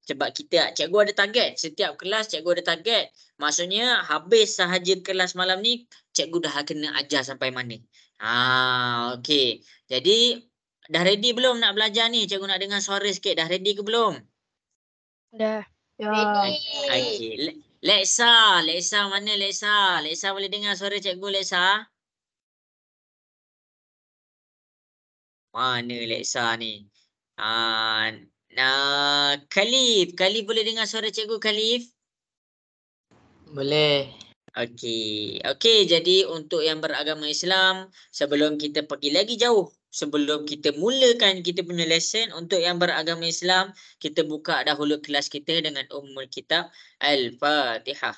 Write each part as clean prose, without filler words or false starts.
Sebab cikgu ada target. Setiap kelas cikgu ada target. Maksudnya habis sahaja kelas malam ni, cikgu dah kena ajar sampai mana. Okey. Jadi dah ready belum nak belajar ni? Cikgu nak dengar suara sikit. Dah ready ke belum? Dah. Ready. Okey. Leksa mana Leksa? Leksa boleh dengar suara cikgu Leksa? Mana Leksa ni? Khalif boleh dengar suara cikgu Khalif? Boleh. Okey, jadi untuk yang beragama Islam, sebelum kita pergi lagi jauh, sebelum kita mulakan kita punya lesson untuk yang beragama Islam, kita buka dahulu kelas kita dengan Ummul Kitab Al-Fatihah.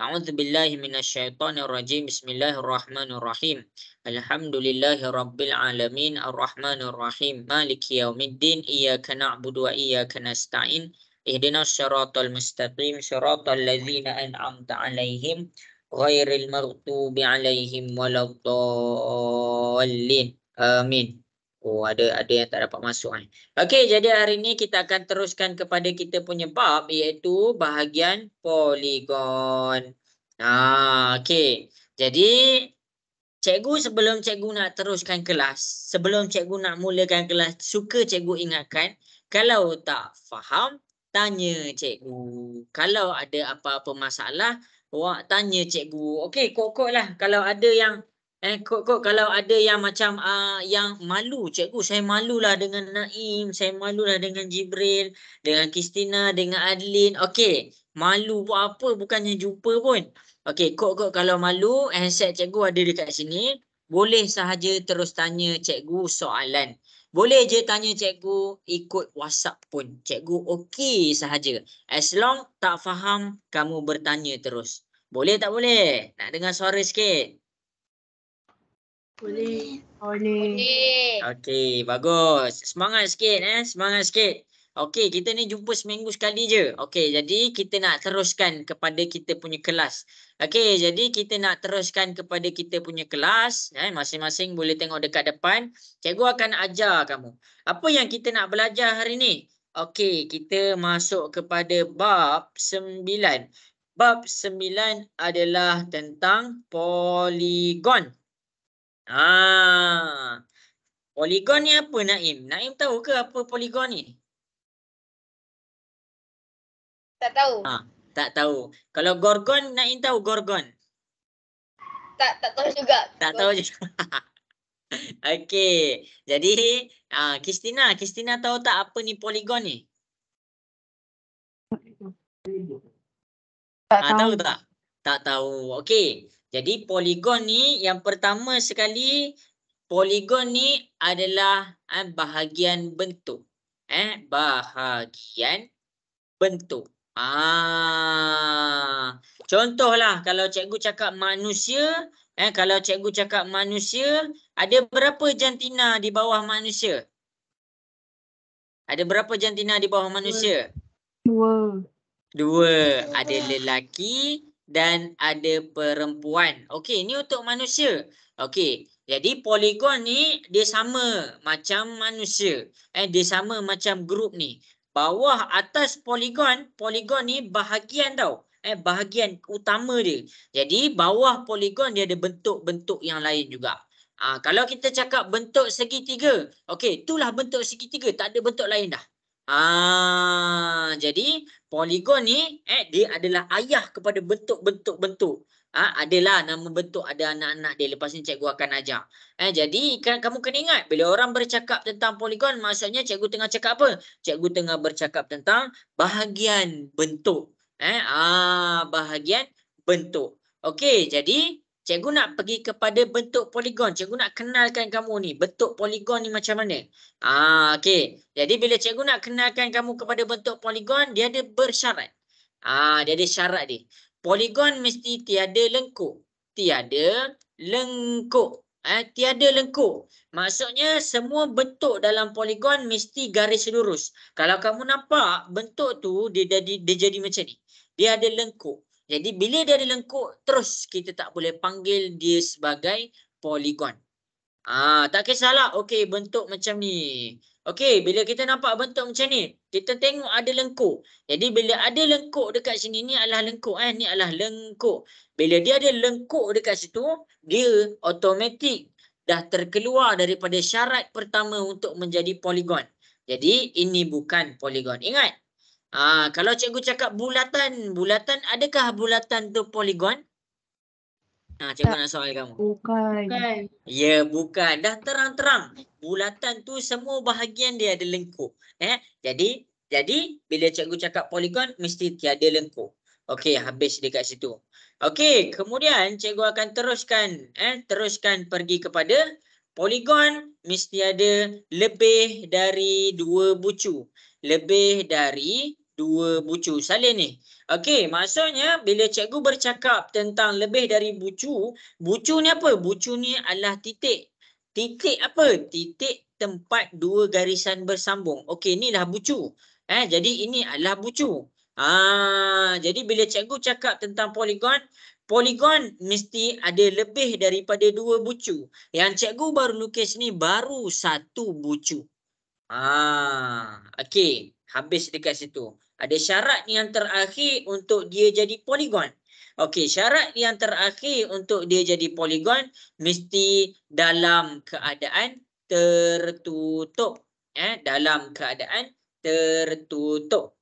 A'udzubillahi minasyaitonirrajim. Bismillahirrahmanirrahim. Alhamdulillahirabbil alamin arrahmanirrahim maliki yaumiddin iyyaka na'budu wa iyyaka nasta'in ihdinas syiratal mustaqim syiratal ladzina an'amta 'alaihim ghairil maghdubi 'alaihim waladdallin. Amin. Oh, ada yang tak dapat masuk ni. Okey, jadi hari ni kita akan teruskan kepada kita punya bab, iaitu bahagian poligon. Okey. Jadi cikgu sebelum cikgu nak teruskan kelas, sebelum cikgu nak mulakan kelas, suka cikgu ingatkan, kalau tak faham, tanya cikgu. Kalau ada apa-apa masalah, awak tanya cikgu. Okey, kok lah kalau ada yang kalau ada yang macam yang malu, cikgu saya malulah dengan Naim, saya malulah dengan Jibril, dengan Kristina, dengan Adlin. Okey, malu buat apa, bukannya jumpa pun. Okey, kok kalau malu, handset cikgu ada dekat sini. Boleh sahaja terus tanya cikgu soalan. Boleh je tanya cikgu ikut WhatsApp pun. Cikgu okey sahaja. As long tak faham, kamu bertanya terus. Boleh tak boleh? Nak dengar suara sikit? Boleh. Okey, bagus. Semangat sikit semangat sikit. Okey, kita ni jumpa seminggu sekali je. Okey, jadi kita nak teruskan kepada kita punya kelas. Okey, jadi kita nak teruskan kepada kita punya kelas. Masing-masing boleh tengok dekat depan. Cikgu akan ajar kamu. Apa yang kita nak belajar hari ni? Okey, kita masuk kepada bab 9. Bab 9 adalah tentang poligon. Poligon ni apa Naim? Naim tahu ke apa poligon ni? Tak tahu. Tak tahu. Kalau gorgon, Naim tahu gorgon? Tak tahu juga. Tak tahu juga. Okey. Jadi, Kristina tahu tak apa ni poligon ni? Tahu tak? Tak tahu. Okey. Jadi poligon ni yang pertama sekali, poligon ni adalah bahagian bentuk. Bahagian bentuk. Contohlah kalau cikgu cakap manusia, kalau cikgu cakap manusia, ada berapa jantina di bawah manusia? Ada berapa jantina di bawah manusia? Dua. Ada lelaki dan ada perempuan. Okey, ni untuk manusia. Okey, jadi poligon ni dia sama macam manusia. Dia sama macam grup ni. Bawah atas poligon ni bahagian tau. Bahagian utama dia. Jadi bawah poligon dia ada bentuk-bentuk yang lain juga. Kalau kita cakap bentuk segitiga, okey, itulah bentuk segitiga, tak ada bentuk lain dah. Jadi poligon ni dia adalah ayah kepada bentuk-bentuk. Adalah nama bentuk, ada anak-anak dia. Lepas ni cikgu akan ajar. Jadi kamu kena ingat, bila orang bercakap tentang poligon, maksudnya cikgu tengah cakap apa? Cikgu tengah bercakap tentang bahagian bentuk. Bahagian bentuk. Okey, jadi cikgu nak pergi kepada bentuk poligon. Cikgu nak kenalkan kamu ni, bentuk poligon ni macam mana. Okey. Jadi bila cikgu nak kenalkan kamu kepada bentuk poligon, dia ada bersyarat. Dia ada syarat dia. Poligon mesti tiada lengkuk. Tiada lengkuk. Tiada lengkuk. Maksudnya semua bentuk dalam poligon mesti garis lurus. Kalau kamu nampak bentuk tu dia jadi macam ni. Dia ada lengkuk. Jadi bila dia ada lengkuk, terus kita tak boleh panggil dia sebagai poligon. Tak kisahlah. Okey, bentuk macam ni. Okey, bila kita nampak bentuk macam ni, kita tengok ada lengkuk. Jadi bila ada lengkuk dekat sini, ni adalah lengkuk ni adalah lengkuk. Bila dia ada lengkuk dekat situ, dia automatik dah terkeluar daripada syarat pertama untuk menjadi poligon. Jadi ini bukan poligon. Ingat, kalau cikgu cakap bulatan, adakah bulatan tu poligon? Cikgu Tak. nak soal kamu. Bukan. Ya, bukan. Dah terang-terang. Bulatan tu semua bahagian dia ada lengkuk. Jadi bila cikgu cakap poligon, mesti tiada lengkuk. Okey, habis dekat situ. Okey, kemudian cikgu akan teruskan pergi kepada poligon mesti ada lebih dari 2 bucu. Lebih dari 2 bucu. Salin ni. Okey, maksudnya bila cikgu bercakap tentang lebih dari bucu, bucu ni apa? Bucu ni adalah titik. Titik apa? Titik tempat 2 garisan bersambung. Okey, inilah bucu. Jadi ini adalah bucu. Jadi bila cikgu cakap tentang poligon, poligon mesti ada lebih daripada 2 bucu. Yang cikgu baru lukis ni baru 1 bucu. Okey, habis dekat situ. Ada syarat yang terakhir untuk dia jadi poligon. Okey, syarat yang terakhir untuk dia jadi poligon mesti dalam keadaan tertutup. Dalam keadaan tertutup.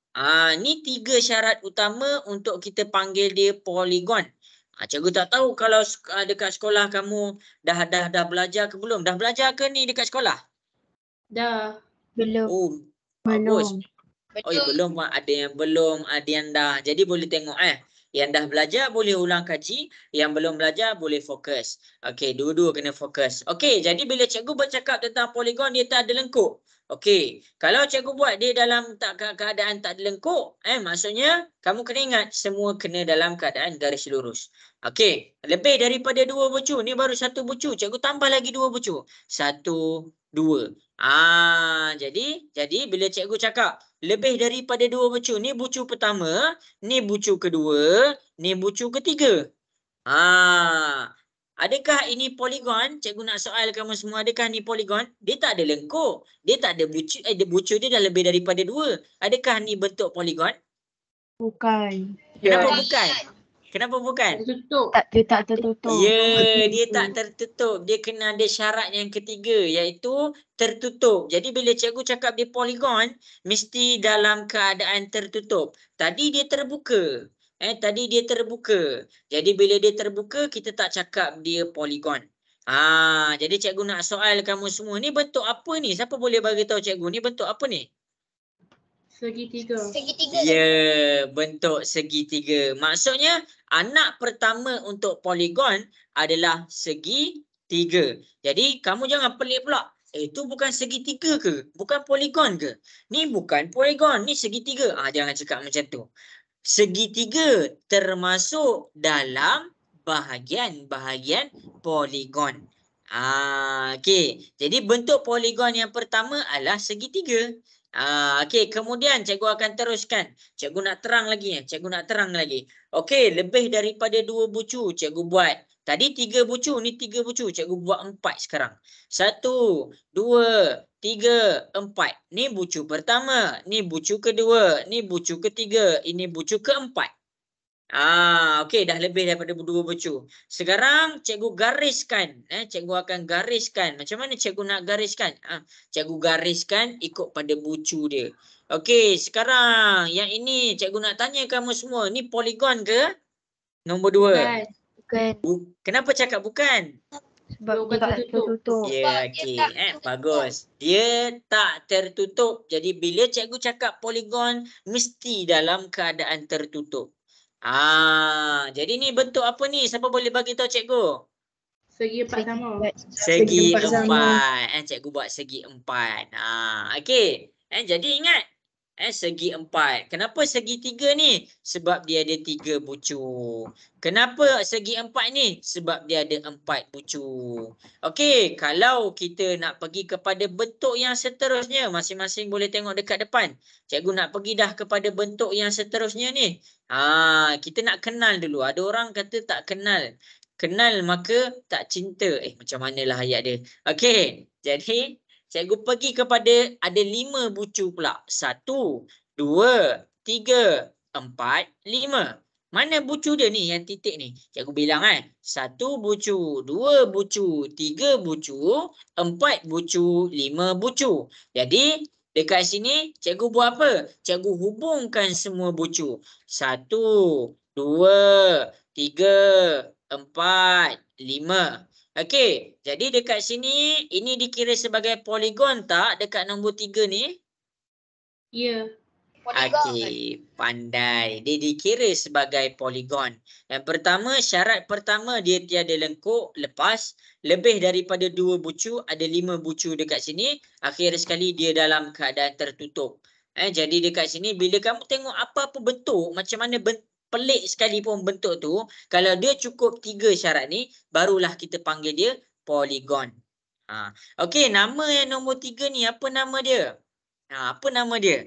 Ni 3 syarat utama untuk kita panggil dia poligon. Cikgu tak tahu kalau dekat sekolah kamu dah belajar ke belum? Dah belajar ke ni dekat sekolah? Dah. Belum. Oh, bagus. Betul. Belum, ada yang belum, ada yang dah. Jadi boleh tengok Yang dah belajar boleh ulang kaji, yang belum belajar boleh fokus. Okey, dua-dua kena fokus. Okey, jadi bila cikgu bercakap tentang poligon dia tak ada lengkuk. Okey, kalau cikgu buat dia dalam keadaan tak ada lengkuk, maksudnya kamu kena ingat semua kena dalam keadaan garis lurus. Okey, lebih daripada 2 bucu, ni baru 1 bucu, cikgu tambah lagi 2 bucu. 1, 2. Jadi bila cikgu cakap lebih daripada 2 bucu, ni bucu pertama, ni bucu kedua, ni bucu ketiga. Adakah ini poligon? Cikgu nak soal kamu semua, adakah ni poligon? Dia tak ada lengkuk. Dia tak ada bucu, bucu dia dah lebih daripada 2. Adakah ni bentuk poligon? Bukan. Kenapa bukan? Kenapa bukan? Tertutup. Dia tak tertutup. Ya, dia tak tertutup. Dia kena ada syarat yang ketiga, iaitu tertutup. Jadi bila cikgu cakap dia poligon, mesti dalam keadaan tertutup. Tadi dia terbuka. Jadi bila dia terbuka, kita tak cakap dia poligon. Jadi cikgu nak soal kamu semua. Ni bentuk apa ni? Siapa boleh bagi tahu cikgu? Ni bentuk apa ni? Segitiga. Segitiga. Ya, bentuk segitiga. Maksudnya anak pertama untuk poligon adalah segitiga. Jadi kamu jangan pelik pula. Itu bukan segitiga ke? Bukan poligon ke? Ni bukan poligon, ni segitiga. Jangan cakap macam tu. Segitiga termasuk dalam bahagian-bahagian poligon. Okey. Jadi bentuk poligon yang pertama adalah segitiga. Okey, kemudian cikgu akan teruskan. Cikgu nak terang lagi. Okey, lebih daripada 2 bucu cikgu buat. Tadi 3 bucu, ni 3 bucu. Cikgu buat 4 sekarang. 1, 2, 3, 4. Ni bucu pertama, ni bucu kedua, ni bucu ketiga, ini bucu keempat. Okey, dah lebih daripada 2 bucu. Sekarang cikgu gariskan. Cikgu akan gariskan. Macam mana cikgu nak gariskan? Cikgu gariskan ikut pada bucu dia. Okey, sekarang yang ini cikgu nak tanya kamu semua. Ni poligon ke? Nombor 2. Bukan. Kenapa cakap bukan? Sebab dia tak tertutup. Ya, okey. Bagus. Dia tak tertutup. Jadi bila cikgu cakap poligon, mesti dalam keadaan tertutup. Jadi ni bentuk apa ni? Siapa boleh bagi tahu cikgu? Segi 4 sama. Segi empat sama. 4. Cikgu buat segi 4. Okey. Jadi ingat. Segi 4. Kenapa segi 3 ni? Sebab dia ada 3 bucu. Kenapa segi 4 ni? Sebab dia ada 4 bucu. Okey, kalau kita nak pergi kepada bentuk yang seterusnya, masing-masing boleh tengok dekat depan. Cikgu nak pergi dah kepada bentuk yang seterusnya ni. Kita nak kenal dulu. Ada orang kata tak kenal. Kenal maka tak cinta. Macam manalah ayat dia. Okey, jadi Cikgu pergi kepada ada 5 bucu pula. 1, 2, 3, 4, 5. Mana bucu dia ni yang titik ni? Cikgu bilang 1 bucu, 2 bucu, 3 bucu, 4 bucu, 5 bucu. Jadi dekat sini cikgu buat apa? Cikgu hubungkan semua bucu. 1, 2, 3, 4, 5. Okey, jadi dekat sini ini dikira sebagai poligon tak dekat nombor 3 ni? Ya. Poligon. Okey, pandai. Dia dikira sebagai poligon. Yang pertama, syarat pertama dia tiada lengkuk, lepas lebih daripada 2 bucu, ada 5 bucu dekat sini, akhir sekali dia dalam keadaan tertutup. Jadi dekat sini bila kamu tengok apa-apa bentuk, macam mana pelik sekali pun bentuk tu, kalau dia cukup 3 syarat ni, barulah kita panggil dia poligon. Okey, nama yang nombor 3 ni apa nama dia? Apa nama dia?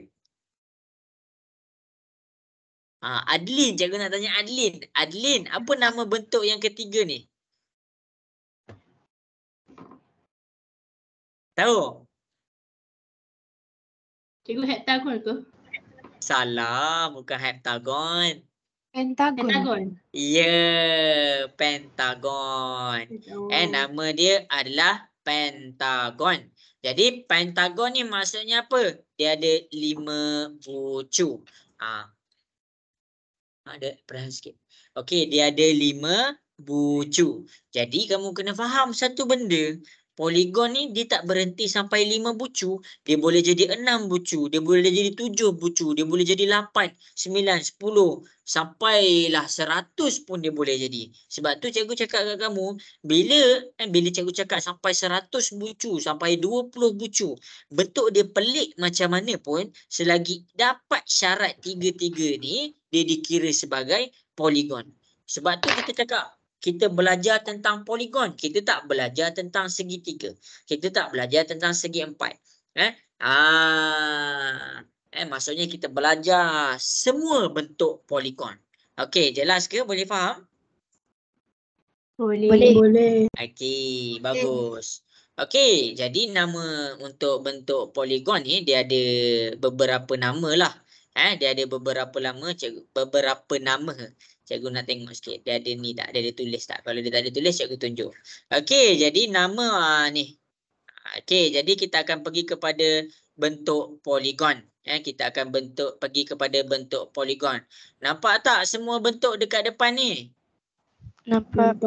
Adlin, cikgu nak tanya Adlin. Adlin, apa nama bentuk yang ketiga ni? Tahu? Cikgu heptagon ke? Salah, bukan heptagon. Pentagon. Pentagon. Ya, pentagon. Nama dia adalah pentagon. Jadi pentagon ni maksudnya apa? Dia ada 5 bucu. Ada perlahan sikit. Okey, dia ada 5 bucu. Jadi kamu kena faham satu benda. Poligon ni dia tak berhenti sampai 5 bucu. Dia boleh jadi 6 bucu. Dia boleh jadi 7 bucu. Dia boleh jadi 8, 9, 10. Sampailah 100 pun dia boleh jadi. Sebab tu cikgu cakap kat kamu. Bila cikgu cakap sampai 100 bucu. Sampai 20 bucu. Bentuk dia pelik macam mana pun. Selagi dapat syarat 3-3 ni. Dia dikira sebagai poligon. Sebab tu kita cakap. Kita belajar tentang poligon. Kita tak belajar tentang segitiga. Kita tak belajar tentang segi 4. Maksudnya kita belajar semua bentuk poligon. Okey, jelas ke? Boleh faham? Boleh. Okey, bagus. Okey, jadi nama untuk bentuk poligon ni dia ada beberapa nama lah. Dia ada beberapa nama, beberapa nama. Cikgu nak tengok sikit. Dia ada ni tak? Dia ada tulis tak? Kalau dia tak ada tulis, cikgu tunjuk. Okey, jadi nama ni. Okey, jadi kita akan pergi kepada bentuk poligon. Kita akan pergi kepada bentuk poligon. Nampak tak semua bentuk dekat depan ni? Nampak.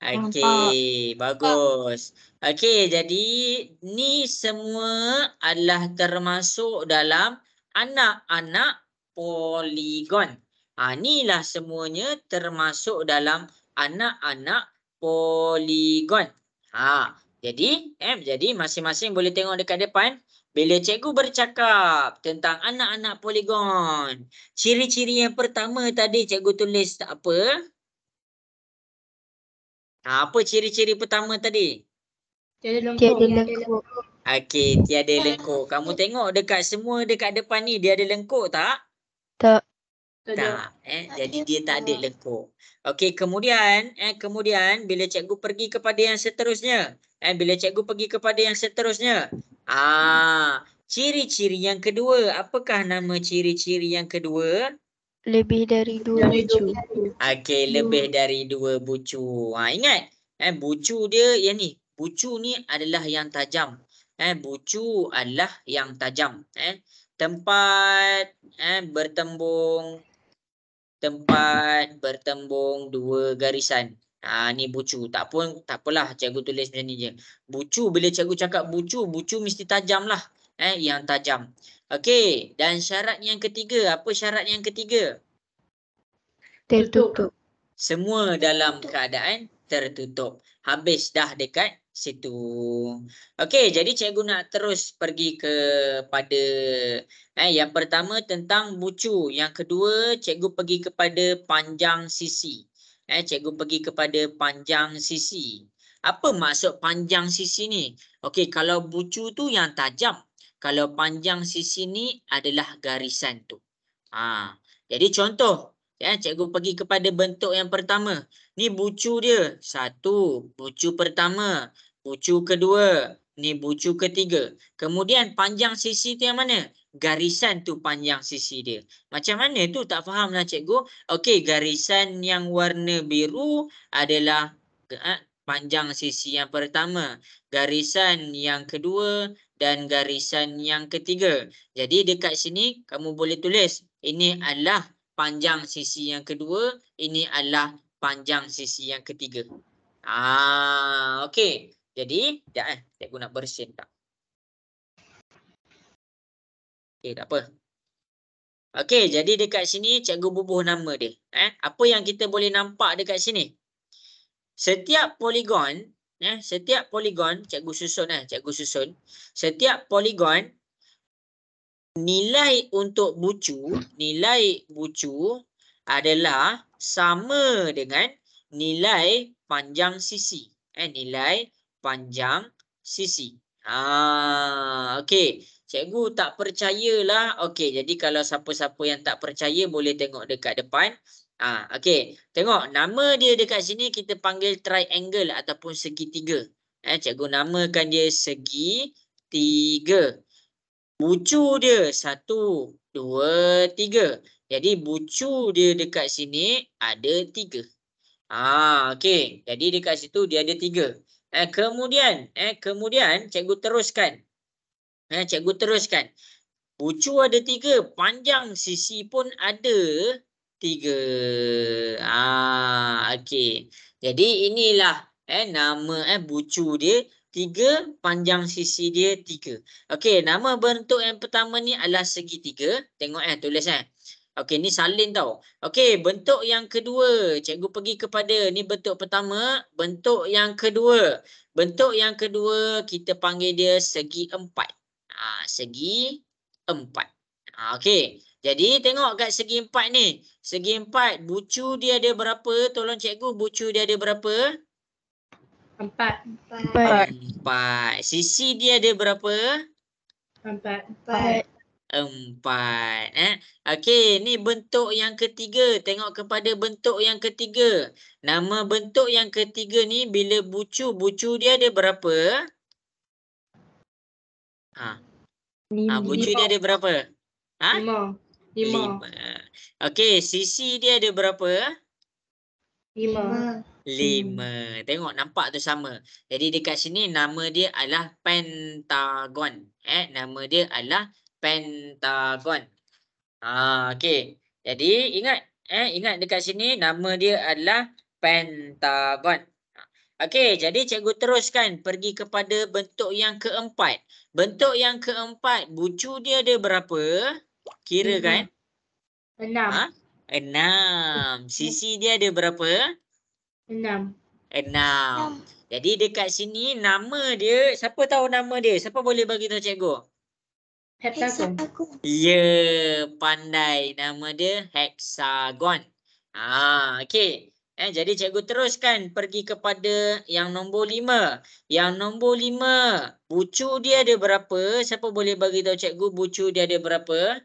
Okey, bagus. Okey, jadi ni semua adalah termasuk dalam anak-anak poligon. Inilah semuanya termasuk dalam anak-anak poligon. Jadi masing-masing boleh tengok dekat depan. Bila cikgu bercakap tentang anak-anak poligon, ciri-ciri yang pertama tadi cikgu tulis apa? Apa ciri-ciri pertama tadi? Tiada Tiada lengkuk. lengkuk. Okey, tiada lengkuk. Kamu tengok dekat semua dekat depan ni dia ada lengkuk tak? Tak. Tak. Jadi dia tak ada lengkuk. Okey, kemudian bila cikgu pergi kepada yang seterusnya. Ciri-ciri yang kedua. Apakah nama ciri-ciri yang kedua? Lebih dari 2 bucu. Okey, lebih dari 2 bucu. Ingat, bucu dia yang ni. Bucu ni adalah yang tajam. Bucu adalah yang tajam. Tempat bertembung 2 garisan. Ni bucu. Tak apalah cikgu tulis macam ni je. Bucu, bila cikgu cakap bucu mesti tajam lah. Yang tajam. Okey, dan syarat yang ketiga. Apa syarat yang ketiga? Tertutup. Semua dalam keadaan tertutup. Habis dah dekat situ. Okey, jadi cikgu nak terus pergi kepada yang pertama tentang bucu. Yang kedua, cikgu pergi kepada panjang sisi. Cikgu pergi kepada panjang sisi. Apa maksud panjang sisi ni? Okey, kalau bucu tu yang tajam. Kalau panjang sisi ni adalah garisan tu. Jadi contoh. Cikgu pergi kepada bentuk yang pertama. Ni bucu dia. 1, bucu pertama. Bucu kedua. Ni bucu ketiga. Kemudian panjang sisi tu yang mana? Garisan tu panjang sisi dia. Macam mana tu tak faham lah cikgu. Okey, garisan yang warna biru adalah panjang sisi yang pertama. Garisan yang kedua dan garisan yang ketiga. Jadi dekat sini kamu boleh tulis. Ini adalah panjang sisi yang kedua. Ini adalah panjang sisi yang ketiga. Okey. Jadi, sekejap cikgu nak bersin tak? Okey, tak apa. Okey, jadi dekat sini cikgu bubuh nama dia. Apa yang kita boleh nampak dekat sini? Setiap poligon, cikgu susun cikgu susun. Setiap poligon nilai untuk bucu adalah sama dengan nilai panjang sisi. Nilai panjang sisi. Okey. Cikgu tak percayalah. Okey, jadi kalau siapa-siapa yang tak percaya boleh tengok dekat depan. Okey. Tengok nama dia dekat sini kita panggil triangle ataupun segitiga. Cikgu namakan dia segitiga. Bucu dia 1, 2, 3. Jadi bucu dia dekat sini ada 3. Okey. Jadi dekat situ dia ada 3. Kemudian cikgu teruskan. Bucu ada 3, panjang sisi pun ada 3. Okey. Jadi inilah nama bucu dia 3, panjang sisi dia 3. Okey, nama bentuk yang pertama ni adalah segitiga. Tengok tulis Okey, ni salin tau. Okey, bentuk yang kedua. Cikgu pergi kepada ni bentuk pertama. Bentuk yang kedua. Bentuk yang kedua kita panggil dia segi empat. Segi empat. Okey. Jadi tengok kat segi empat ni. Segi empat. Bucu dia ada berapa? Tolong cikgu, bucu dia ada berapa? 4. 4. Sisi dia ada berapa? 4. 4. Okey, ni bentuk yang ketiga. Tengok kepada bentuk yang ketiga. Nama bentuk yang ketiga ni bila bucu dia ada berapa? Bucu dia ada berapa? 5. 5. Okey, sisi dia ada berapa? 5. 5. Tengok nampak tu sama. Jadi dekat sini nama dia adalah pentagon. Nama dia adalah pentagon. Okey. Jadi ingat dekat sini nama dia adalah pentagon. Okey, jadi cikgu teruskan pergi kepada bentuk yang keempat. Bentuk yang keempat, bucu dia ada berapa? Kira kan? 6. 6. Sisi dia ada berapa? 6. 6. Jadi dekat sini nama dia, siapa tahu nama dia? Siapa boleh bagi tahu cikgu? Heptagon. Ya, pandai. Nama dia heksagon. Okey. Jadi cikgu teruskan pergi kepada yang nombor 5. Yang nombor 5, bucu dia ada berapa? Siapa boleh bagi tahu cikgu bucu dia ada berapa?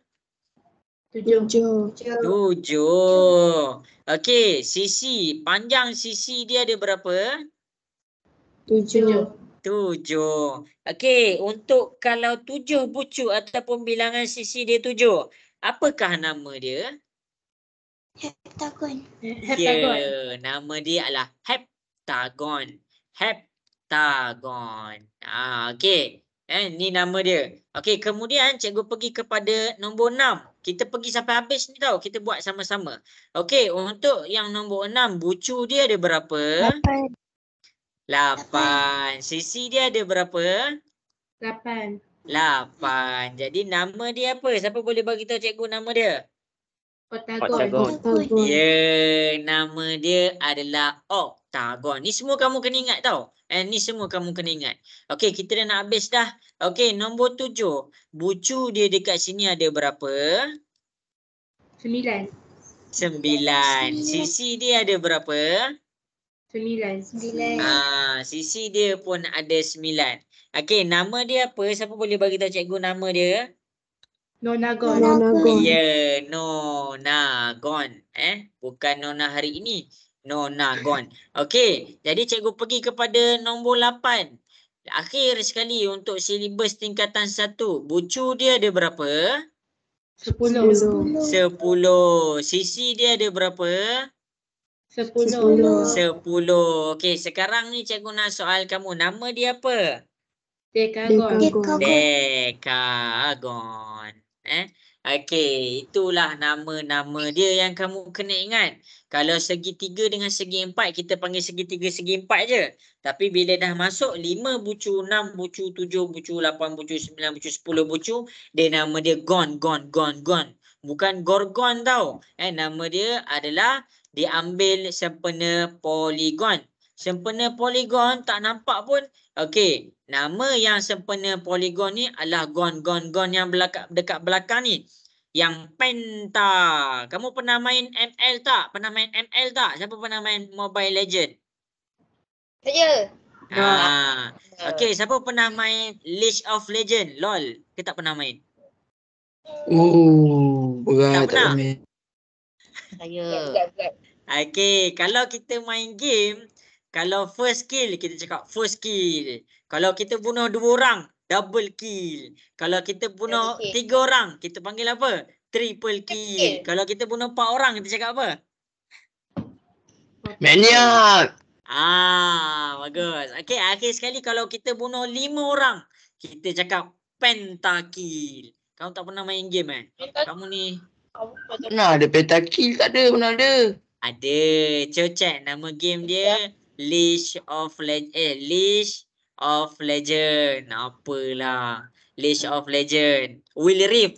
7. 7. Okey, sisi, panjang sisi dia ada berapa? 7. 7. Okey, untuk kalau 7 bucu ataupun bilangan sisi dia 7, apakah nama dia? Heptagon. Ya, nama dia adalah heptagon. Heptagon. Okey. Ni nama dia. Okey, kemudian cikgu pergi kepada nombor 6. Kita pergi sampai habis ni tau. Kita buat sama-sama. Okey, untuk yang nombor 6, bucu dia ada berapa? 8. Sisi dia ada berapa? 8. 8. Jadi nama dia apa? Siapa boleh bagi tahu cikgu nama dia? Oktagon. Ya, nama dia adalah oktagon. Ni semua kamu kena ingat tau. Ni semua kamu kena ingat. Okey, kita dah nak habis dah. Okey, nombor 7. Bucu dia dekat sini ada berapa? 9. 9. Sisi dia ada berapa? 9. Sisi dia pun ada 9. Okey, nama dia apa? Siapa boleh bagi tahu cikgu nama dia? Nonagon. Ya, Nonagon. Bukan Nona hari ini. Nonagon. Okey, jadi cikgu pergi kepada nombor 8. Akhir sekali untuk silibus tingkatan 1. Bucu dia ada berapa? 10. 10. Sisi dia ada berapa? 10. 10. Okey, sekarang ni cikgu nak soal kamu. Nama dia apa? Dekagon. Dekagon. Okey, itulah nama-nama dia yang kamu kena ingat. Kalau segitiga dengan segi 4, kita panggil segitiga segi 4 je. Tapi bila dah masuk 5 bucu, 6 bucu, 7 bucu, 8 bucu, 9 bucu, 10 bucu, dia nama dia gon. Bukan gorgon tau. Nama dia adalah diambil sempena poligon. Sempena poligon tak nampak pun. Okey, nama yang sempena poligon ni adalah gon yang dekat belakang ni. Yang penta. Kamu pernah main ML tak? Pernah main ML tak? Siapa pernah main Mobile Legend? Saya. Okey, siapa pernah main League of Legend? LOL. Kita tak pernah main. Berat Tak tak pernah? main. Saya. Okey, kalau kita main game, kalau first kill, kita cakap first kill. Kalau kita bunuh 2 orang, double kill. Kalau kita bunuh Double kill. 3 orang, kita panggil apa? Triple kill. Kalau kita bunuh 4 orang, kita cakap apa? Maniak. Bagus. Okey, akhir sekali kalau kita bunuh 5 orang, kita cakap pentakill. Kamu tak pernah main game Kamu ni Nah, ada pentakill tak ada, mana ada. ada. Cocek nama game dia League of Legend. Apalah. League of Legend. Wild Rift.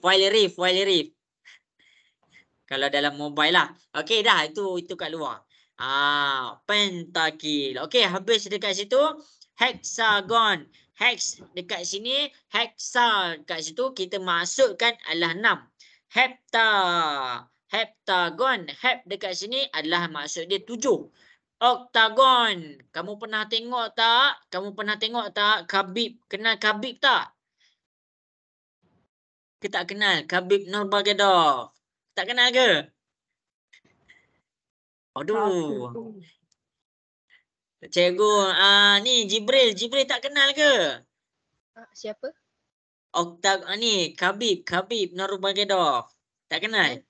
Kalau dalam mobile lah. Okey dah, itu kat luar. Pentakill. Okey, habis dekat situ. Hexagon. Hex dekat sini, hexa kat situ kita masukkan adalah 6. Heptagon. Hep dekat sini adalah maksud dia 7. Oktagon. Kamu pernah tengok tak? Khabib. Kenal Khabib tak? Kita tak kenal. Khabib Nurmagomedov. Tak kenal ke? Aduh. Cikgu, ni Jibril tak kenal ke? Siapa? Ni Khabib Nurmagomedov. Tak kenal?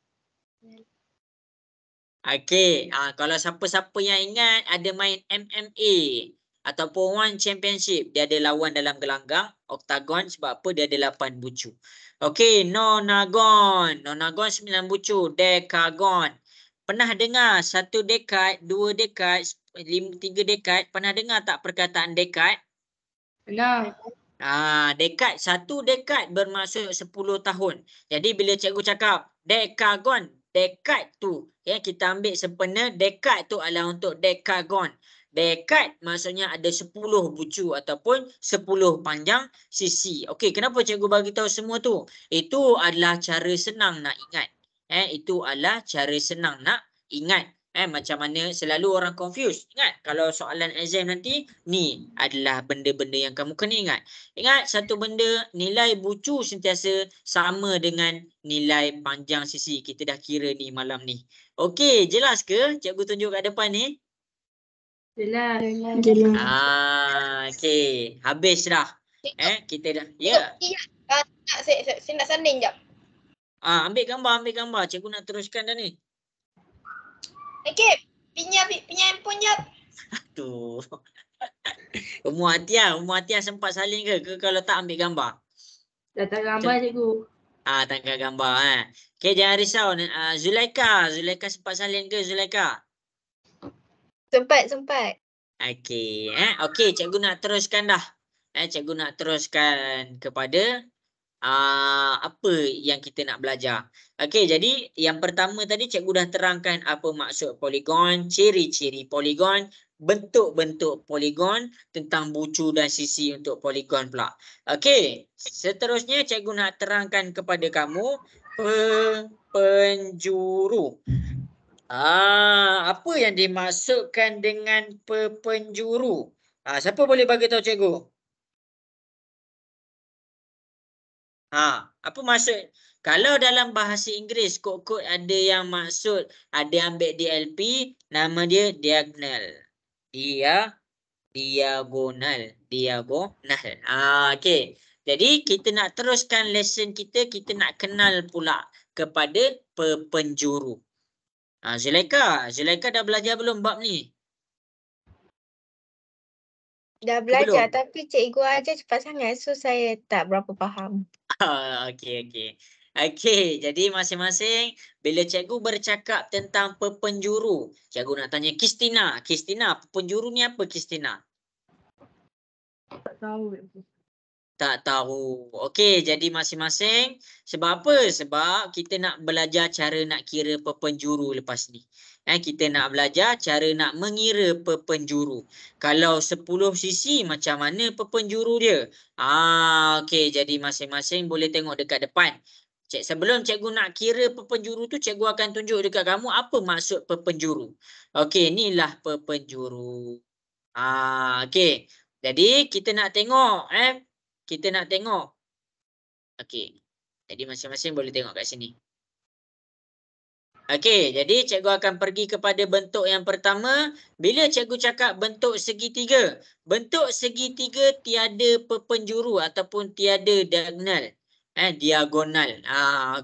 Okey, kalau siapa-siapa yang ingat ada main MMA ataupun One Championship, dia ada lawan dalam gelanggang oktagon sebab apa? Dia ada 8 bucu. Okey, nonagon 9 bucu. Dekagon. Pernah dengar 1 dekad, 2 dekad, 3 dekad? Pernah dengar tak perkataan dekad? Pernah. Dekad, 1 dekad bermaksud 10 tahun. Jadi bila cikgu cakap dekagon, dekad tu, kita ambil sempena dekad tu adalah untuk dekagon. Dekad maksudnya ada 10 bucu ataupun 10 panjang sisi. Okey, kenapa cikgu bagi tahu semua tu? Itu adalah cara senang nak ingat. Itu adalah cara senang nak ingat. Macam mana selalu orang confuse. Ingat, kalau soalan exam nanti, ni adalah benda-benda yang kamu kena ingat. Ingat satu benda, nilai bucu sentiasa sama dengan nilai panjang sisi. Kita dah kira ni malam ni. Okey, jelas ke? Cikgu tunjuk kat depan ni. Jelas. Okey, habis dah. Kita dah. Ya. Saya nak sanding jap. Ambil gambar. Cikgu nak teruskan dah ni. Okey, pinjam handphone jap. Tu. Umur Atia sempat salin ke kalau tak ambil gambar? Datang gambar cikgu. Tangkap gambar. Okey, jangan risau. Zulaika sempat salin ke Zulaika? Sempat. Okey, okey, cikgu nak teruskan dah. Cikgu nak teruskan kepada apa yang kita nak belajar. Okey, jadi yang pertama tadi cikgu dah terangkan apa maksud poligon, ciri-ciri poligon, bentuk-bentuk poligon, tentang bucu dan sisi untuk poligon pula. Okey, seterusnya cikgu nak terangkan kepada kamu penjuru. Apa yang dimaksudkan dengan penjuru? Siapa boleh bagi tahu cikgu? Apa maksud? Kalau dalam bahasa Inggeris, kod-kod ada yang maksud, ada ambil DLP, nama dia diagonal. Diagonal. Okey. Jadi kita nak teruskan lesson kita nak kenal pula kepada penjuru. Zulaika dah belajar belum bab ni? Dah belajar Belum? tapi cikgu ajar cepat sangat so saya tak berapa faham. Okey. Jadi masing-masing bila cikgu bercakap tentang penjuru, cikgu nak tanya Kristina. Kristina, penjuru ni apa Kristina? Tak tahu. Tak tahu. Okey, jadi masing-masing. Sebab apa? Sebab kita nak belajar cara nak kira penjuru lepas ni. Kita nak belajar cara nak mengira penjuru. Kalau 10 sisi, macam mana penjuru dia? Okey, jadi masing-masing boleh tengok dekat depan. Sebelum cikgu nak kira penjuru tu, cikgu akan tunjuk dekat kamu apa maksud penjuru. Okey, inilah penjuru. Okey. Jadi kita nak tengok Okey. Jadi masing-masing boleh tengok kat sini. Okey, jadi cikgu akan pergi kepada bentuk yang pertama. Bila cikgu cakap bentuk segitiga, tiada penjuru ataupun tiada diagonal.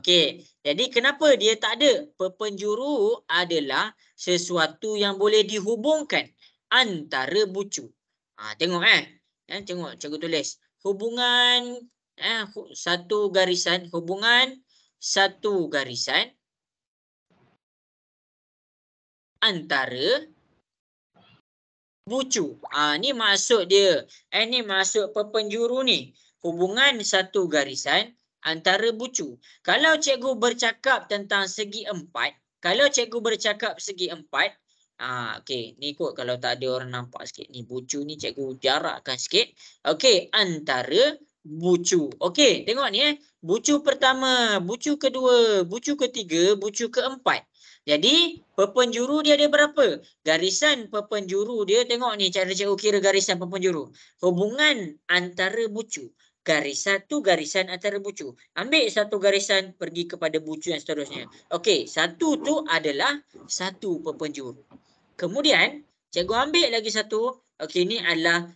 Okey. Jadi kenapa dia tak ada? Penjuru adalah sesuatu yang boleh dihubungkan antara bucu. Tengok tengok cikgu tulis. Hubungan satu garisan antara bucu. Ni maksud dia. Ni maksud penjuru ni. Hubungan satu garisan antara bucu. Kalau cikgu bercakap tentang segi empat, okey, ni kot kalau tak ada orang nampak sikit. Ni bucu ni cikgu jarakkan sikit. Okey, antara bucu. Okey, tengok ni bucu pertama, bucu kedua, bucu ketiga, bucu keempat. Jadi, penjuru dia ada berapa? Garisan penjuru dia, tengok ni cara cikgu kira garisan penjuru. Hubungan antara bucu. Satu garisan antara bucu. Ambil satu garisan, pergi kepada bucu yang seterusnya. Okey, satu tu adalah satu penjuru. Kemudian, cikgu ambil lagi satu. Okey, ini adalah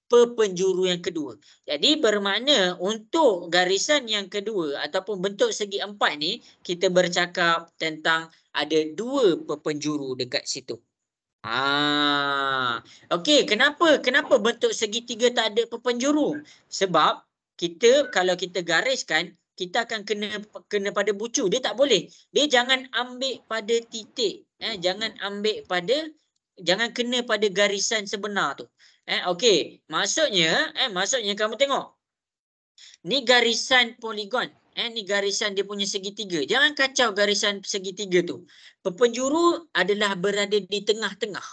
penjuru yang kedua. Jadi bermakna untuk garisan yang kedua ataupun bentuk segi empat ni, kita bercakap tentang ada dua penjuru dekat situ. Okey, kenapa bentuk segitiga tak ada penjuru? Sebab kalau kita gariskan, kita akan kena pada bucu. Dia tak boleh. Dia jangan ambil pada titik. Jangan kena pada garisan sebenar tu. Okey, maksudnya kamu tengok. Ni garisan poligon. Ni garisan dia punya segitiga. Jangan kacau garisan segitiga tu. Penjuru adalah berada di tengah-tengah.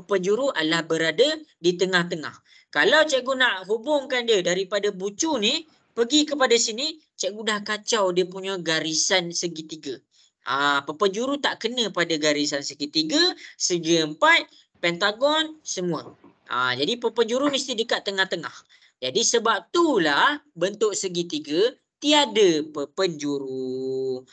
Penjuru adalah berada di tengah-tengah. Kalau cikgu nak hubungkan dia daripada bucu ni, pergi kepada sini, cikgu dah kacau dia punya garisan segitiga. Penjuru tak kena pada garisan segitiga, segi empat, pentagon, semua. Jadi penjuru mesti dekat tengah-tengah. Jadi sebab itulah bentuk segitiga tiada penjuru.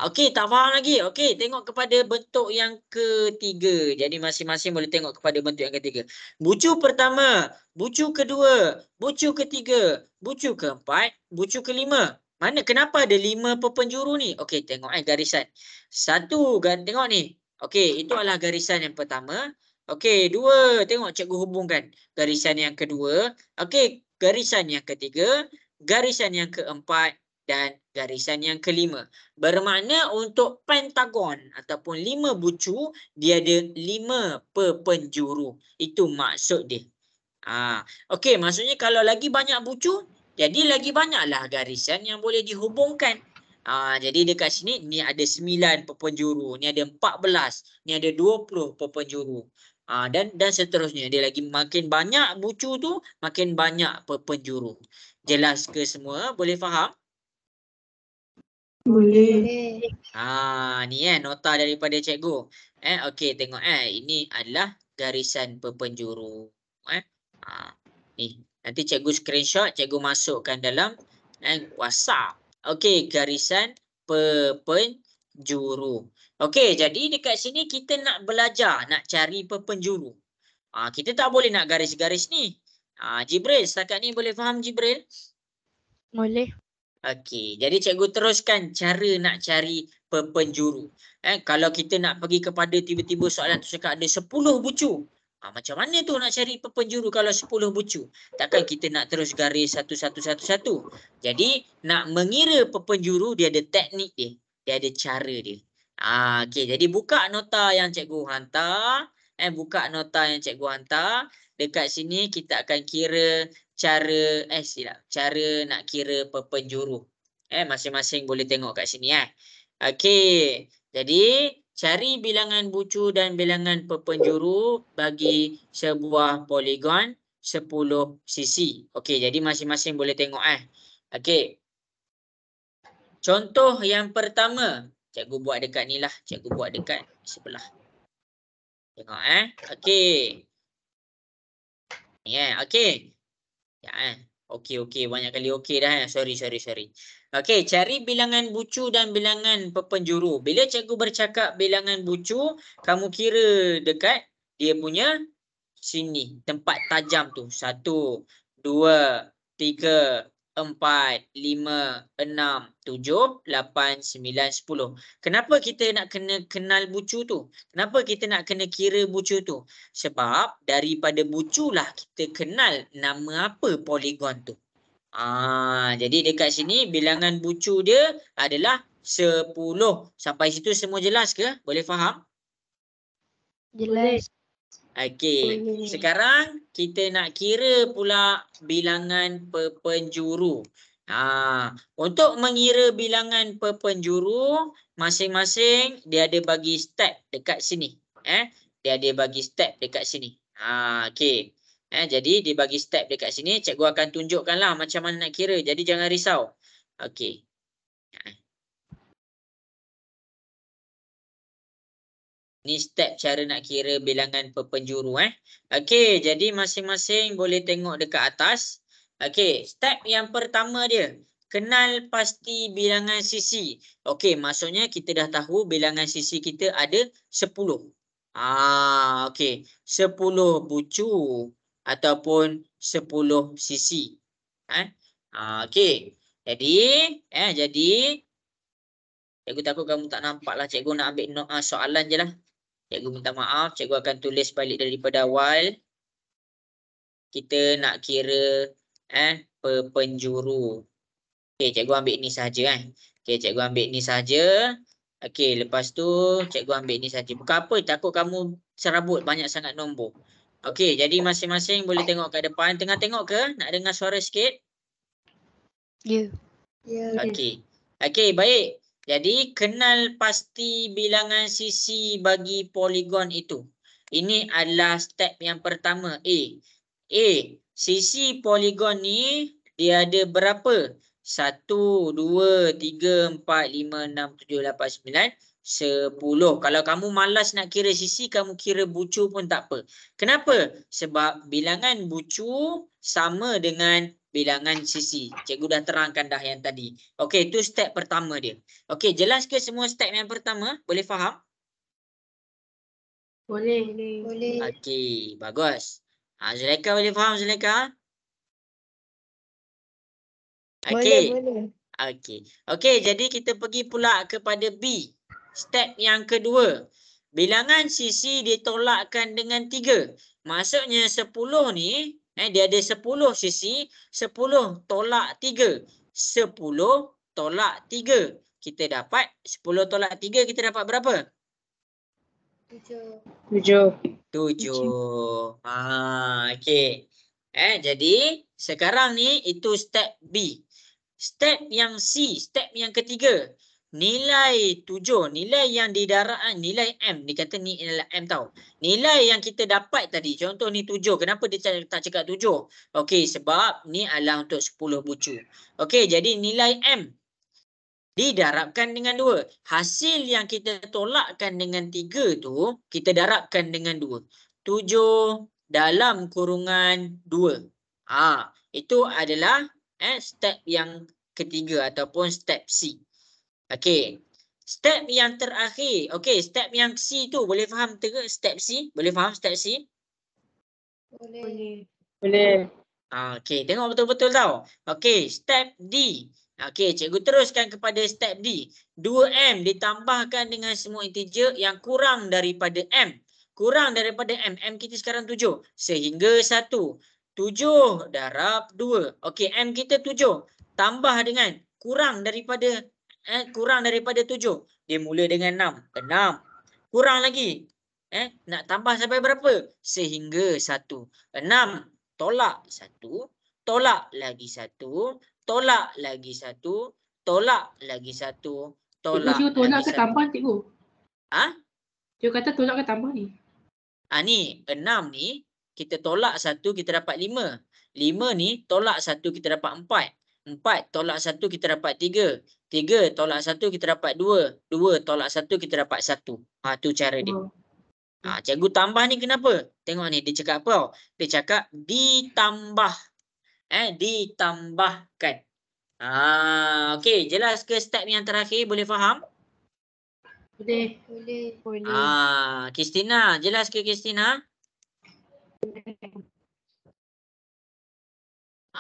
Okey, tak faham lagi. Okey, tengok kepada bentuk yang ketiga. Jadi masing-masing boleh tengok kepada bentuk yang ketiga. Bucu pertama, bucu kedua, bucu ketiga, bucu keempat, bucu kelima. Kenapa ada 5 penjuru ni? Okey, tengok garisan. Satu, tengok ni. Okey, itu adalah garisan yang pertama. Okey, 2, tengok cikgu hubungkan. Garisan yang kedua. Okey, garisan yang ketiga, garisan yang keempat dan garisan yang kelima. Bermakna untuk pentagon ataupun 5 bucu, dia ada 5 penjuru. Itu maksud dia. Okey, maksudnya kalau lagi banyak bucu, jadi lagi banyaklah garisan yang boleh dihubungkan. Jadi dekat sini ni ada 9 penjuru, ni ada 14, ni ada 20 penjuru. Dan seterusnya. Dia lagi makin banyak bucu tu, makin banyak penjuru. Jelas ke semua? Boleh faham? Boleh. Ni nota daripada cikgu. Okey, tengok ini adalah garisan penjuru. Ni, nanti cikgu screenshot, cikgu masukkan dalam WhatsApp. Okey, garisan penjuru. Okey, jadi dekat sini kita nak belajar, nak cari penjuru. Kita tak boleh nak garis-garis ni. Jibril, setakat ni boleh faham Jibril? Boleh. Okey, jadi cikgu teruskan cara nak cari penjuru. Kalau kita nak pergi kepada tiba-tiba soalan tu cakap ada 10 bucu. Macam mana tu nak cari penjuru kalau 10 bucu? Takkan kita nak terus garis satu-satu. Jadi nak mengira penjuru dia ada teknik dia. Dia ada cara dia. Okey, jadi buka nota yang cikgu hantar. Buka nota yang cikgu hantar. Dekat sini kita akan kira cara nak kira penjuru. Masing-masing boleh tengok kat sini Okey. Jadi cari bilangan bucu dan bilangan penjuru bagi sebuah poligon 10 sisi. Okey, jadi masing-masing boleh tengok Okey. Contoh yang pertama, cikgu buat dekat ni lah, cikgu buat dekat sebelah. Tengok Okey. Ni okey. Okey, banyak kali okey dah Sorry. Okey, cari bilangan bucu dan bilangan penjuru. Bila cikgu bercakap bilangan bucu, kamu kira dekat dia punya sini, tempat tajam tu. 1, 2, 3, 4, 5, 6, 7, 8, 9, 10. Kenapa kita nak kena kenal bucu tu? Kenapa kita nak kena kira bucu tu? Sebab daripada bucu lah kita kenal nama apa poligon tu. Jadi dekat sini bilangan bucu dia adalah 10. Sampai situ semua jelas ke? Boleh faham? Jelas. Okey, sekarang kita nak kira pula bilangan penjuru. Untuk mengira bilangan penjuru, masing-masing dia ada bagi step dekat sini. Dia ada bagi step dekat sini. Okey. Jadi dia bagi step dekat sini, cikgu akan tunjukkanlah macam mana nak kira. Jadi jangan risau. Okey. Ni step cara nak kira bilangan penjuru Okey, jadi masing-masing boleh tengok dekat atas. Okey, step yang pertama dia, kenal pasti bilangan sisi. Okey, maksudnya kita dah tahu bilangan sisi kita ada 10. Okey, 10 bucu ataupun 10 sisi. Okey. Jadi cikgu takut kamu tak nampak lah. Cikgu nak ambil soalan je lah. Cikgu minta maaf. Cikgu akan tulis balik daripada awal. Kita nak kira penjuru. Okey, cikgu ambil ni saja Okey, cikgu ambil ni saja. Okey, lepas tu cikgu ambil ni saja. Bukan apa, takut kamu serabut banyak sangat nombor. Okey, jadi masing-masing boleh tengok kat depan. Tengah tengok ke? Nak dengar suara sikit? Ya. Okey. Okey, baik. Jadi kenal pasti bilangan sisi bagi poligon itu. Ini adalah step yang pertama, A. Sisi poligon ni dia ada berapa? 1, 2, 3, 4, 5, 6, 7, 8, 9, 10. Kalau kamu malas nak kira sisi, kamu kira bucu pun tak apa. Kenapa? Sebab bilangan bucu sama dengan bilangan sisi. Cikgu dah terangkan dah yang tadi. Okey, itu step pertama dia. Okey, jelas ke semua step yang pertama? Boleh faham? Boleh. Okey, bagus. Zulaika boleh faham, Zulaika? Okey. Okey, jadi kita pergi pula kepada B. Step yang kedua. Bilangan sisi ditolakkan dengan 3. Maksudnya 10 ni, dia ada 10 sisi, 10 tolak 3. 10 tolak 3. Kita dapat 10 tolak 3, kita dapat berapa? 7. Okey. Jadi sekarang ni itu step B. Step yang C, step yang ketiga. Nilai 7, nilai yang didarabkan, nilai M. Dia kata ni nilai M tau. Nilai yang kita dapat tadi, contoh ni 7. Kenapa dia tak cakap 7? Okey, sebab ni adalah untuk 10 bucu. Okey, jadi nilai M didarabkan dengan 2. Hasil yang kita tolakkan dengan 3 tu, kita darabkan dengan 2. 7 dalam kurungan 2. Itu adalah step yang ketiga ataupun step C. Okey. Step yang terakhir. Okey, step yang C tu boleh faham ke step C? Boleh faham step C? Boleh. Boleh. Okey, tengok betul-betul tau. Okey, step D. Okey, cikgu teruskan kepada step D. 2M ditambahkan dengan semua integer yang kurang daripada M. Kurang daripada M. M kita sekarang 7. Sehingga 1. 7 darab 2. Okey, M kita 7. Tambah dengan kurang daripada 7. Dia mula dengan 6. 6. Kurang lagi. Nak tambah sampai berapa? Sehingga 1. 6. Tolak 1. Tolak lagi 1. Tolak lagi 1. Tolak lagi 1. Tolak Cikgu tolak lagi ke 1. tambah cikgu? Ha? Cikgu kata tolak ke tambah ni? Ni 6 ni kita tolak 1 kita dapat 5. 5 ni tolak 1 kita dapat 4. 4 tolak 1 kita dapat 3. 3 tolak 1 kita dapat 2. 2 tolak 1 kita dapat 1. Tu cara dia. Oh. Cikgu tambah ni kenapa? Tengok ni dia cakap apa? Dia cakap ditambah. Ditambahkan. Okey, jelas ke step yang terakhir boleh faham? Boleh. Boleh. Kristina, jelas ke Kristina?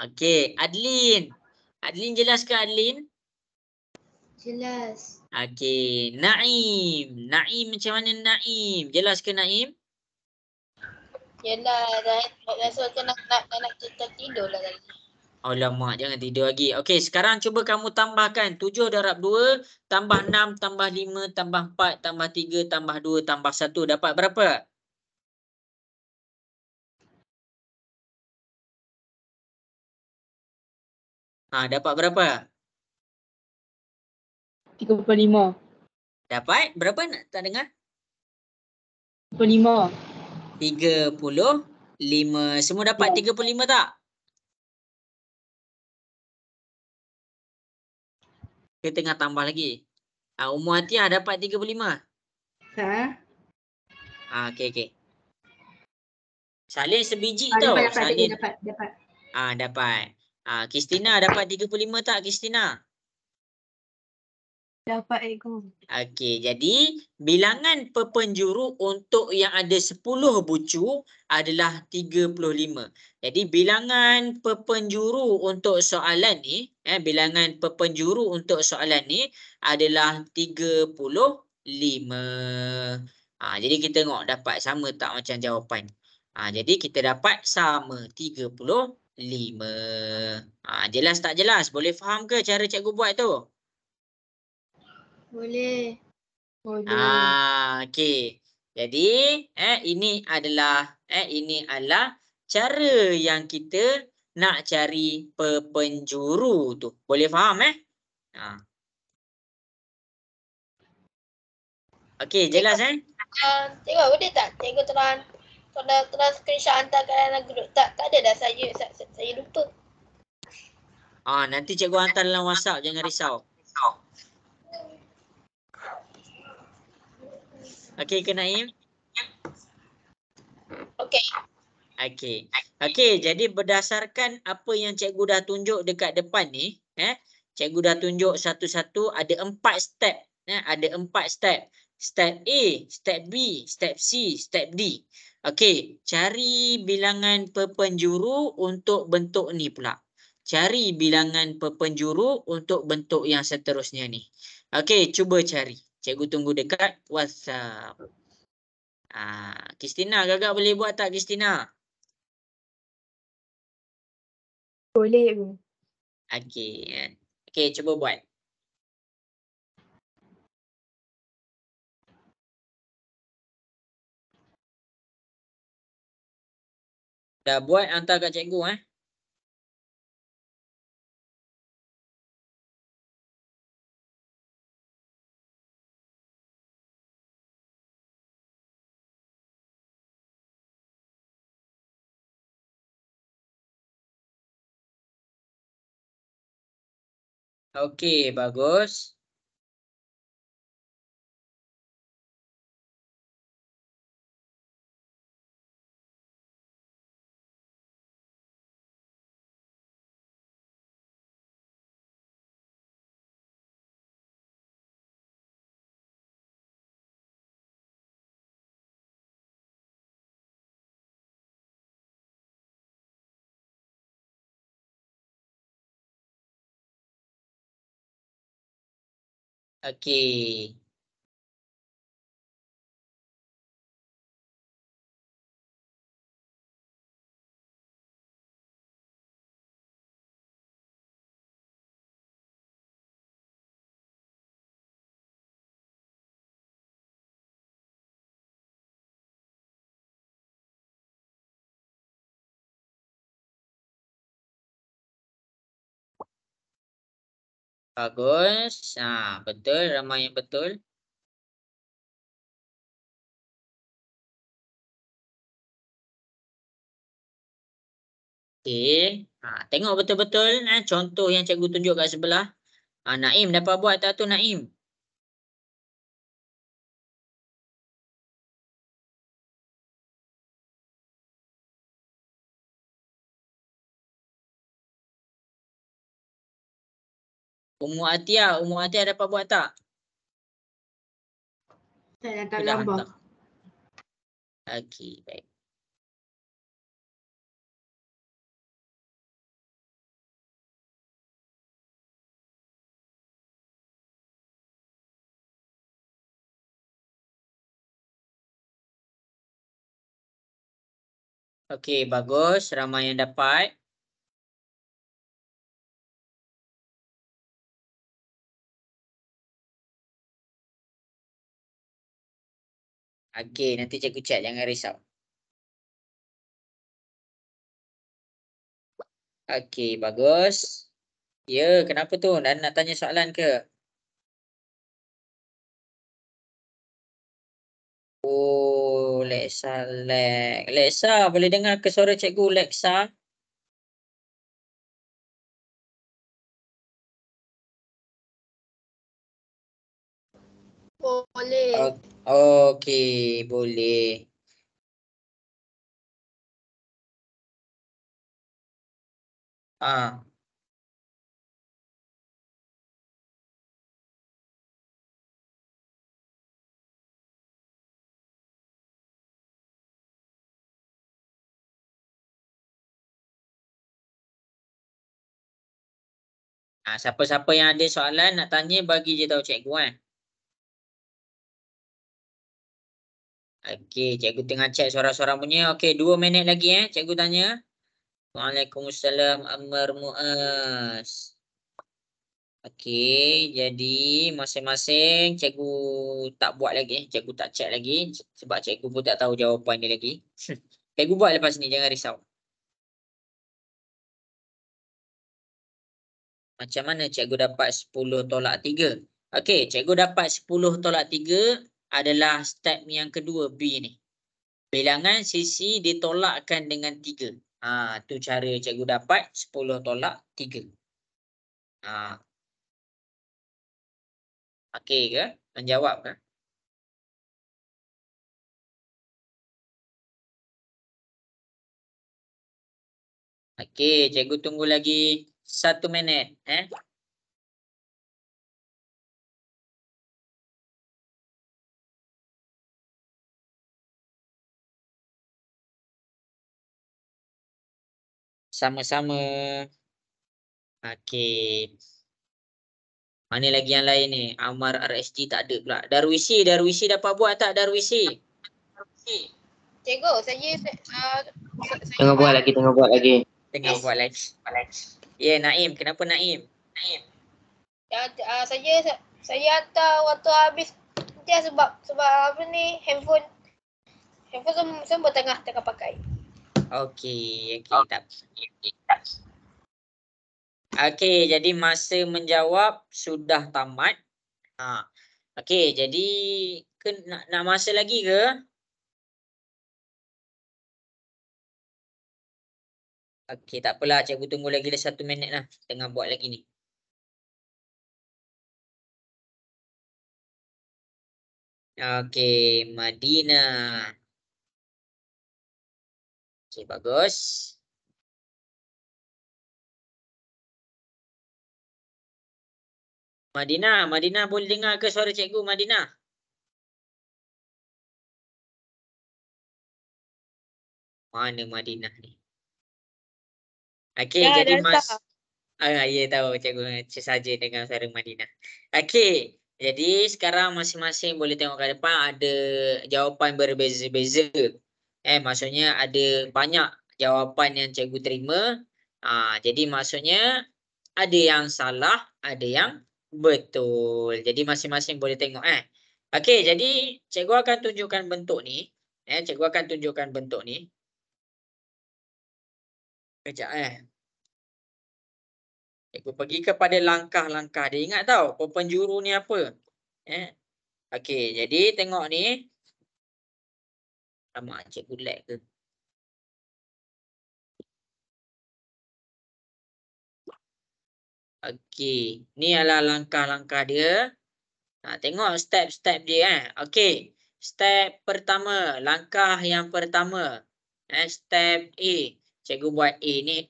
Okey, Adlin. Adlin jelas ke Adlin? Jelas. Okey, Naim. Naim macam mana Naim? Jelas ke Naim? Yelah, dah rasa macam nak tidur lah tadi. Alamak, jangan tidur lagi. Okey, sekarang cuba kamu tambahkan 7 darab 2, tambah 6, tambah 5, tambah 4, tambah 3, tambah 2, tambah 1. Dapat berapa? Dapat berapa? 35. Dapat berapa? Nak tak dengar? 35. 35. Semua dapat 35 tak? Kita tengah tambah lagi. Umur Hatiah dapat 35. Tak? Okey. Salin sebiji Dapat, tau. dapat, Salin. cikgu, dapat. Dapat. Kristina dapat 35 tak Kristina? Dapat cikgu. Okey, jadi bilangan perpenjuru untuk yang ada 10 bucu adalah 35. Jadi bilangan perpenjuru untuk soalan ni, bilangan perpenjuru untuk soalan ni adalah 35. Jadi kita tengok dapat sama tak macam jawapan. Jadi kita dapat sama 35. Jelas tak jelas? Boleh faham ke cara cikgu buat tu? Boleh. Okey. Jadi ini adalah cara yang kita nak cari perpenjuru tu. Boleh faham Okey, jelas Cikgu boleh tak cikgu terang screenshot hantar kat dalam grup? Tak ada dah saya lupa. Nanti cikgu hantar dalam WhatsApp, jangan risau. Okey ke Naim? Okey. Okey, jadi berdasarkan apa yang cikgu dah tunjuk dekat depan ni, cikgu dah tunjuk satu-satu ada 4 step. Ada 4 step. Step A, step B, step C, step D. Okey, cari bilangan perpenjuru untuk bentuk ni pula. Cari bilangan perpenjuru untuk bentuk yang seterusnya ni. Okey, cuba cari. Cikgu tunggu dekat WhatsApp. Kristina, agak boleh buat tak Kristina? Boleh cikgu. Okey, cuba buat. Dah buat, hantar kat cikgu Okey, bagus. Okey. Bagus. Betul, ramai yang betul. Okey. Tengok betul-betul contoh yang cikgu tunjuk kat sebelah. Naim dapat buat tak tu Naim? Ummu Atia dapat buat tak? Saya kat Sudah gambar. hantar. Okey, baik. Okey, bagus. Ramai yang dapat. Okey, nanti cikgu cek, jangan risau. Okey, bagus. Ya, kenapa tu? Dan nak tanya soalan ke? Oh, Leksa. Leksa, boleh dengar ke suara cikgu Leksa? Boleh. Okey, boleh. Siapa-siapa yang ada soalan nak tanya, bagi je tahu cikgu Okey, cikgu tengah cek suara-suara punya. Okey, 2 minit lagi cikgu tanya. Waalaikumsalam Ammar Muaz. Okey, jadi masing-masing cikgu tak buat lagi, cikgu tak cek lagi sebab cikgu pun tak tahu jawapan dia lagi. Cikgu buat lepas ni, jangan risau. Macam mana cikgu dapat 10 tolak 3? Okey, cikgu dapat 10 tolak 3 adalah step yang kedua, B ni. Bilangan sisi ditolakkan dengan 3. Tu cara cikgu dapat 10 tolak 3. Okey ke? Menjawab ke? Okey, cikgu tunggu lagi 1 minit. Sama-sama. Okey. Mana lagi yang lain ni? Amar RSG tak ada pula. Darwisi dapat buat tak Darwisi? Cikgu, saya Tengah buat lagi. Tengah buat lagi. Ya, Naim. Kenapa Naim? saya hantar waktu habis dia sebab apa ni handphone semua tengah pakai. Okey, tak. Okey, jadi masa menjawab sudah tamat. Okey, jadi nak masa lagi ke? Okey, tak apalah, cikgu tunggu lagi 1 minit lah. Tengah buat lagi ni. Okey, Madinah. Okey, bagus. Madinah boleh dengar ke suara cikgu Madinah? Mana Madinah ni? Okey, jadi dah. ya tahu cikgu saja dengan suara Madinah. Okey, Jadi sekarang masing-masing boleh tengok ke depan ada jawapan berbeza-beza. Maksudnya ada banyak jawapan yang cikgu terima. Jadi maksudnya ada yang salah, ada yang betul. Jadi masing-masing boleh tengok. Okey, jadi cikgu akan tunjukkan bentuk ni. Cikgu akan tunjukkan bentuk ni. Kejap Cikgu pergi kepada langkah-langkah dia. Ingat tau, penjuru ni apa? Okey, jadi tengok ni. Lama cikgu lag ke? Okey, ni adalah langkah-langkah dia. Tengok step-step dia. Okey, step pertama, langkah yang pertama. Step A. Cikgu buat A ni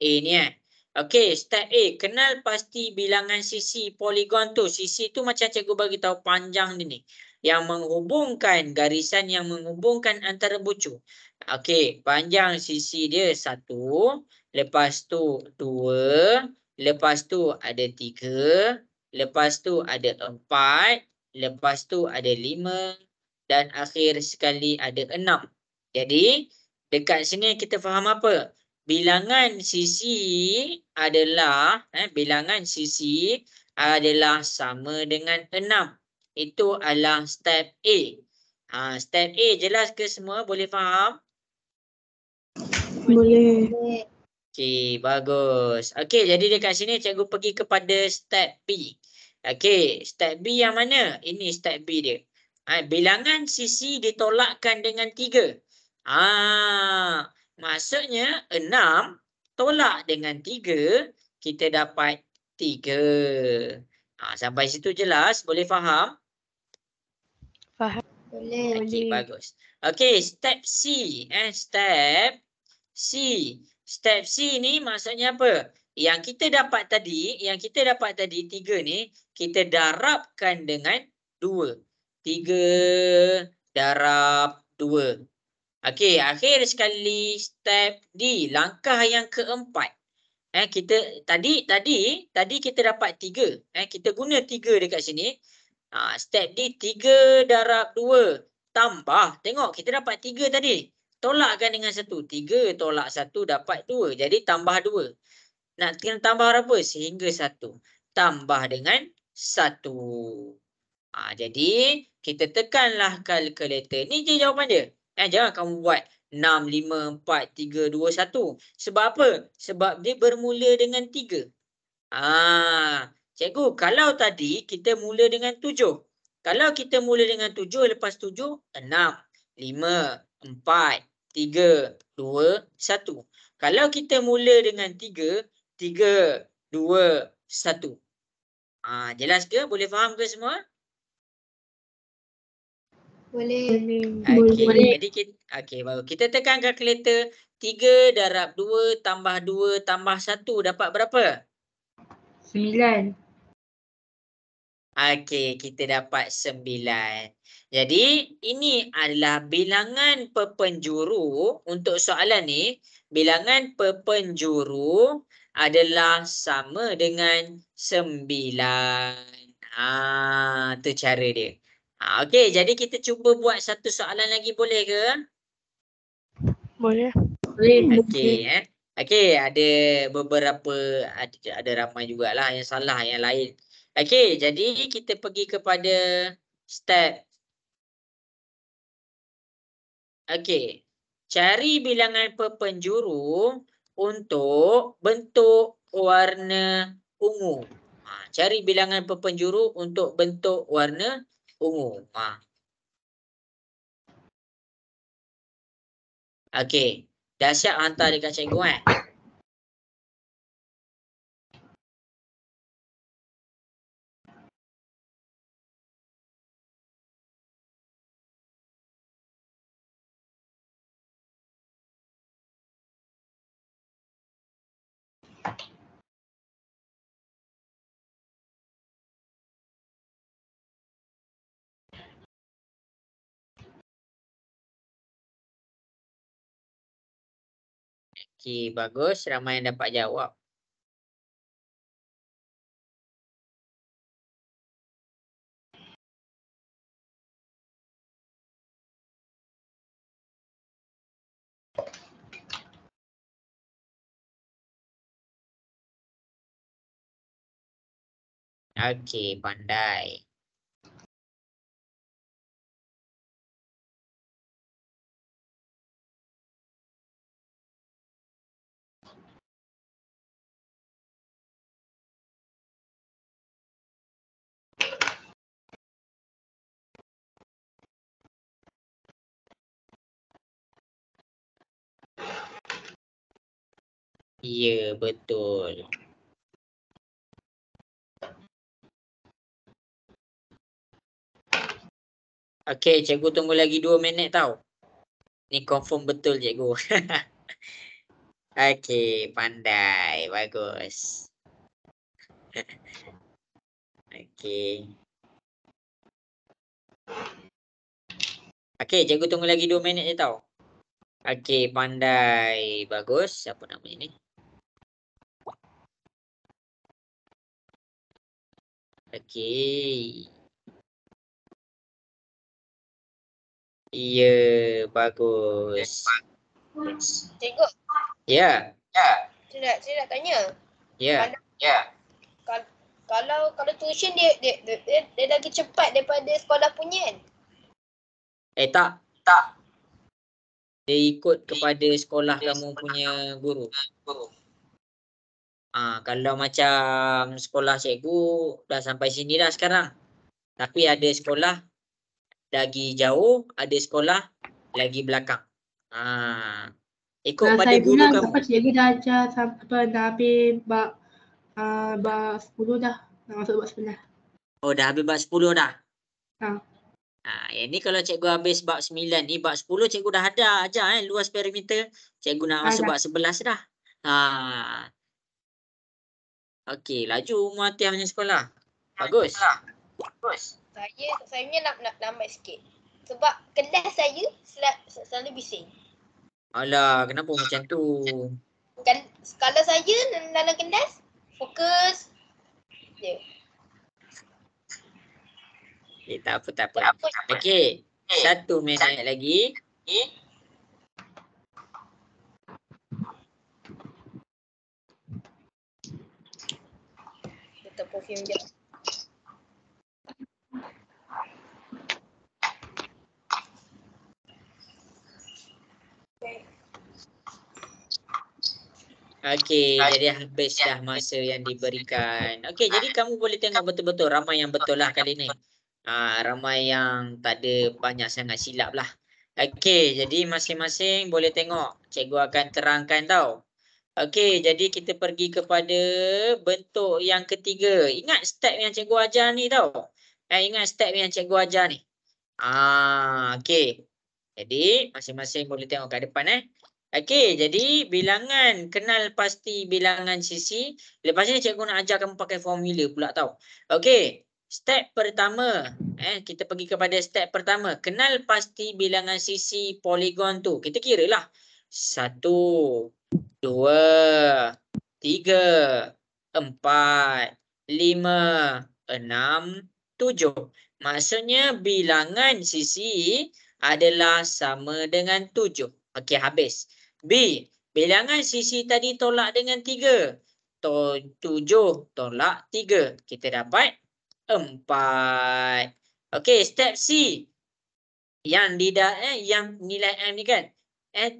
Okey, step A, kenal pasti bilangan sisi poligon tu. Sisi tu macam cikgu bagi tahu panjang dia ni. Yang menghubungkan, garisan yang menghubungkan antara bucu. Okey, panjang sisi dia 1, lepas tu 2, lepas tu ada 3, lepas tu ada 4, lepas tu ada 5 dan akhir sekali ada 6. Jadi dekat sini kita faham apa? Bilangan sisi adalah sama dengan 6. Itu adalah step A. Step A jelas ke semua? Boleh faham? Boleh. Okey, bagus. Okey, jadi dekat sini cikgu pergi kepada step B. Okey, step B yang mana? Ini step B dia. Bilangan sisi ditolakkan dengan 3. Maksudnya 6 tolak dengan 3, kita dapat 3. Sampai situ jelas? Boleh faham? Boleh. Okey, bagus. Okey, step C. Step C. Step C ni maksudnya apa? Yang kita dapat tadi 3 ni, kita darabkan dengan 2. 3 darab 2. Okey, akhir sekali step D, langkah yang keempat. Kita tadi kita dapat 3. Kita guna 3 dekat sini. Step D 3 darab 2 tambah. Tengok kita dapat 3 tadi. Tolakkan dengan 1. 3 tolak 1 dapat 2. Jadi tambah 2. Nak kena tambah berapa? Sehingga 1. Tambah dengan 1. Jadi kita tekanlah kalkulator. Ni je jawapan dia. Jangan kamu buat 6, 5, 4, 3, 2, 1. Sebab apa? Sebab dia bermula dengan 3. Cikgu, kalau tadi kita mula dengan 7. Kalau kita mula dengan 7, lepas 7, 6, 5, 4, 3, 2, 1. Kalau kita mula dengan 3, 3, 2, 1. Jelas ke? Boleh faham ke semua? Boleh. Okey, jadi baru kita tekan kalkulator. 3 darab 2 tambah 2 tambah 1 dapat berapa? 9. Okey, kita dapat 9. Jadi ini adalah bilangan perpenjuru. Untuk soalan ni, bilangan perpenjuru adalah sama dengan 9. Tu cara dia. Okey, jadi kita cuba buat satu soalan lagi, boleh ke? Boleh. Okey, Okey, ada beberapa, ada ramai jugalah yang salah, yang lain. Okey, jadi kita pergi kepada step. Okey, cari bilangan perpenjuru untuk bentuk warna ungu. Cari bilangan perpenjuru untuk bentuk warna ungu. Okey, dah siap hantar dekat cikgu Okey, bagus. Ramai yang dapat jawab. Okey, pandai. Ya, betul. Okey, cikgu tunggu lagi 2 minit tau. Ni confirm betul cikgu. Okey, pandai. Bagus. Okey. Okey, cikgu tunggu lagi 2 minit je tau. Okey, pandai. Bagus. Siapa nama ni? Okey. Ya, bagus. Cikgu, Ya, saya nak tanya. ya. Kalau tuition dia lagi cepat daripada sekolah punya kan? Tak. Dia ikut kepada sekolah kamu punya guru. Kalau macam sekolah cikgu dah sampai sini dah sekarang. Tapi ada sekolah lagi jauh, ada sekolah lagi belakang. Ikut Kalau pada saya guru pula kamu. lepas cikgu dah ajar sampai dah habis bab 10 dah. Nak masuk bab 11. Oh, dah habis bab 10 dah. Ha. Yang ni kalau cikgu habis bab 9 ni, bab 10 cikgu dah ada ajar luas perimeter. Cikgu nak masuk Dah. bab 11 dah. Okey, laju Muatiah punya sekolah. Bagus. Saya punya nak lambat sikit. Sebab kelas saya selalu bising. Alah, kenapa macam tu? Kalau saya dalam kelas, fokus je. Tak apa. Okey, 1 minit lagi. Letak perfume je. Okey, jadi habis dah masa yang diberikan. Okey, jadi kamu boleh tengok betul-betul ramai yang betul lah kali ni. Ramai yang tak ada banyak sangat silap lah. Okey, jadi masing-masing boleh tengok. Cikgu akan terangkan tau. Okey, jadi kita pergi kepada bentuk yang ketiga. Ingat step yang cikgu ajar ni tau. Ingat step yang cikgu ajar ni. Okey. Jadi masing-masing boleh tengok kat depan Okey, jadi bilangan, kenal pasti bilangan sisi. Lepas ni cikgu nak ajar kamu pakai formula pula tau. Okey, step pertama, kita pergi kepada step pertama. Kenal pasti bilangan sisi poligon tu. Kita kira lah. 1, 2, 3, 4, 5, 6, 7. Maksudnya bilangan sisi adalah sama dengan 7. Okey, habis. B, bilangan sisi tadi tolak dengan 3. 7 tolak 3. Kita dapat 4. Okey, step C. Yang nilai M ni kan.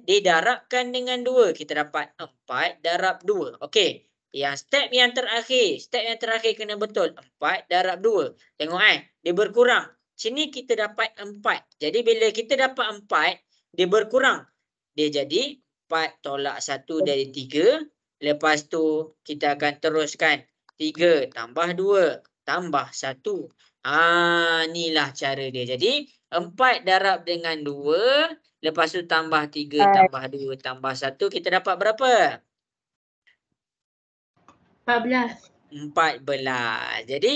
Didarabkan dengan 2. Kita dapat 4 darab 2. Okey. Yang step yang terakhir kena betul. 4 darab 2. Tengok dia berkurang. Sini kita dapat 4. Jadi bila kita dapat 4, dia berkurang. Dia jadi 4 tolak 1 dari 3. Lepas tu kita akan teruskan. 3 tambah 2 tambah 1. Inilah cara dia. Jadi 4 darab dengan 2. Lepas tu tambah 3 tambah 2 tambah 1. Kita dapat berapa? 14. Jadi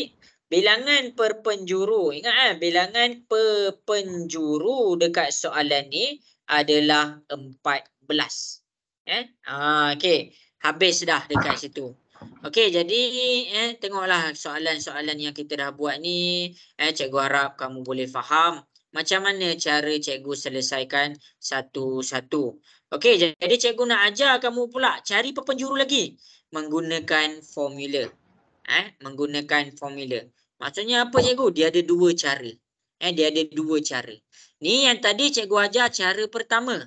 bilangan perpenjuru. Ingat bilangan perpenjuru dekat soalan ni adalah 14. Okey. Habis dah dekat situ. Okey, jadi tengoklah soalan-soalan yang kita dah buat ni. Cikgu harap kamu boleh faham macam mana cara cikgu selesaikan satu-satu. Okey, jadi cikgu nak ajar kamu pula cari perpenjuru lagi menggunakan formula. Menggunakan formula. Maksudnya apa cikgu? Dia ada dua cara. Dia ada dua cara. Ni yang tadi cikgu ajar cara pertama.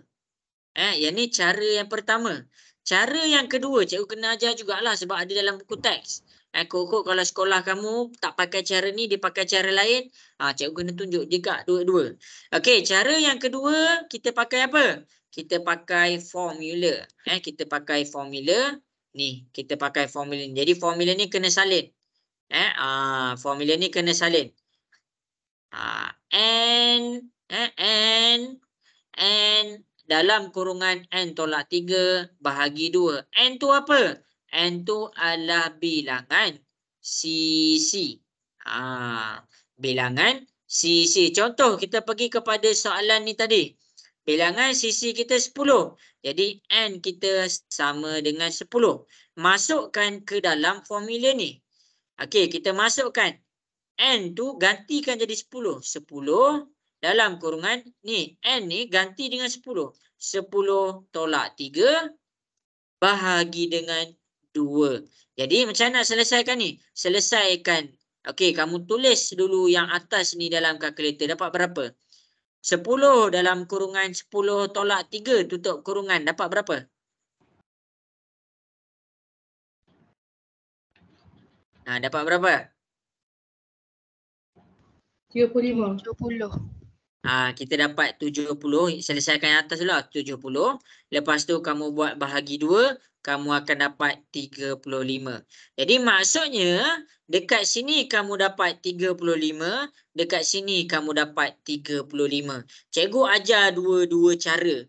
Yang ni cara yang pertama. Cara yang kedua cikgu kena ajar jugalah sebab ada dalam buku teks. Kok kalau sekolah kamu tak pakai cara ni, dia pakai cara lain, cikgu kena tunjuk juga dua-dua. Okey, cara yang kedua kita pakai apa? Kita pakai formula. Kita pakai formula ni. Kita pakai formula ni. Jadi formula ni kena salin. Formula ni kena salin. N dalam kurungan N tolak 3 bahagi 2. N tu apa? N tu adalah bilangan sisi. Bilangan sisi. Contoh kita pergi kepada soalan ni tadi. Bilangan sisi kita 10. Jadi N kita sama dengan 10. Masukkan ke dalam formula ni. Okey, kita masukkan. N tu gantikan jadi 10. 10 dalam kurungan ni. N ni ganti dengan 10. 10 tolak 3 bahagi dengan 2. Jadi macam nak selesaikan ni? Selesaikan. Okey, kamu tulis dulu yang atas ni dalam kalkulator. Dapat berapa? 10 dalam kurungan 10 tolak 3 tutup kurungan. Dapat berapa? Dapat berapa? 35. 20. Kita dapat 70. Selesaikan yang atas dulu lah. 70. Lepas tu kamu buat bahagi 2. Kamu akan dapat 35. Jadi maksudnya dekat sini kamu dapat 35. Dekat sini kamu dapat 35. Cikgu ajar dua-dua cara.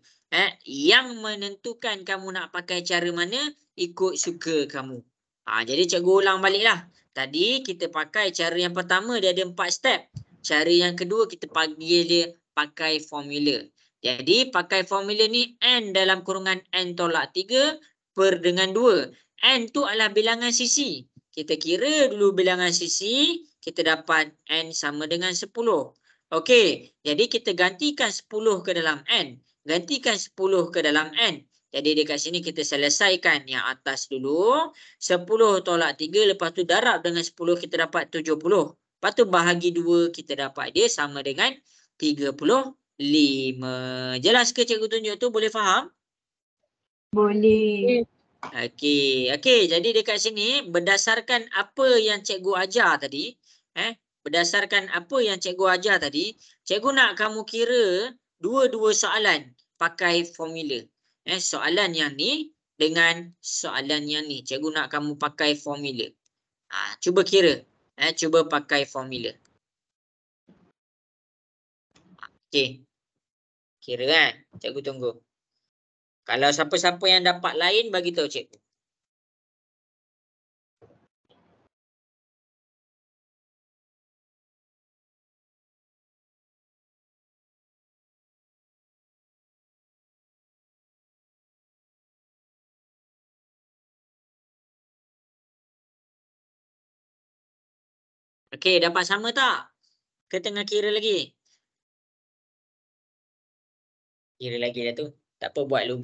Yang menentukan kamu nak pakai cara mana ikut suka kamu. Jadi cikgu ulang balik lah. Tadi kita pakai cara yang pertama, dia ada 4 step. Cara yang kedua kita panggil dia pakai formula. Jadi pakai formula ni N dalam kurungan N tolak 3 per dengan 2. N tu adalah bilangan sisi. Kita kira dulu bilangan sisi, kita dapat N sama dengan 10. Okey, jadi kita gantikan 10 ke dalam N. Gantikan 10 ke dalam N. Jadi dekat sini kita selesaikan yang atas dulu. 10 tolak 3, lepas tu darab dengan 10 kita dapat 70. Lepas tu bahagi 2 kita dapat dia sama dengan 35. Jelas ke cikgu tunjuk tu? Boleh faham? Boleh. Okey. Jadi dekat sini berdasarkan apa yang cikgu ajar tadi, berdasarkan apa yang cikgu ajar tadi, cikgu nak kamu kira dua-dua soalan pakai formula. Soalan yang ni dengan soalan yang ni. Cikgu nak kamu pakai formula. Cuba kira. Cuba pakai formula. Okey. Kira kan? Cikgu tunggu. Kalau siapa-siapa yang dapat lain, bagi tahu cikgu. Okey, dapat sama tak? Ke tengah kira lagi? Kira lagi dah tu. Tak apa, buat lu.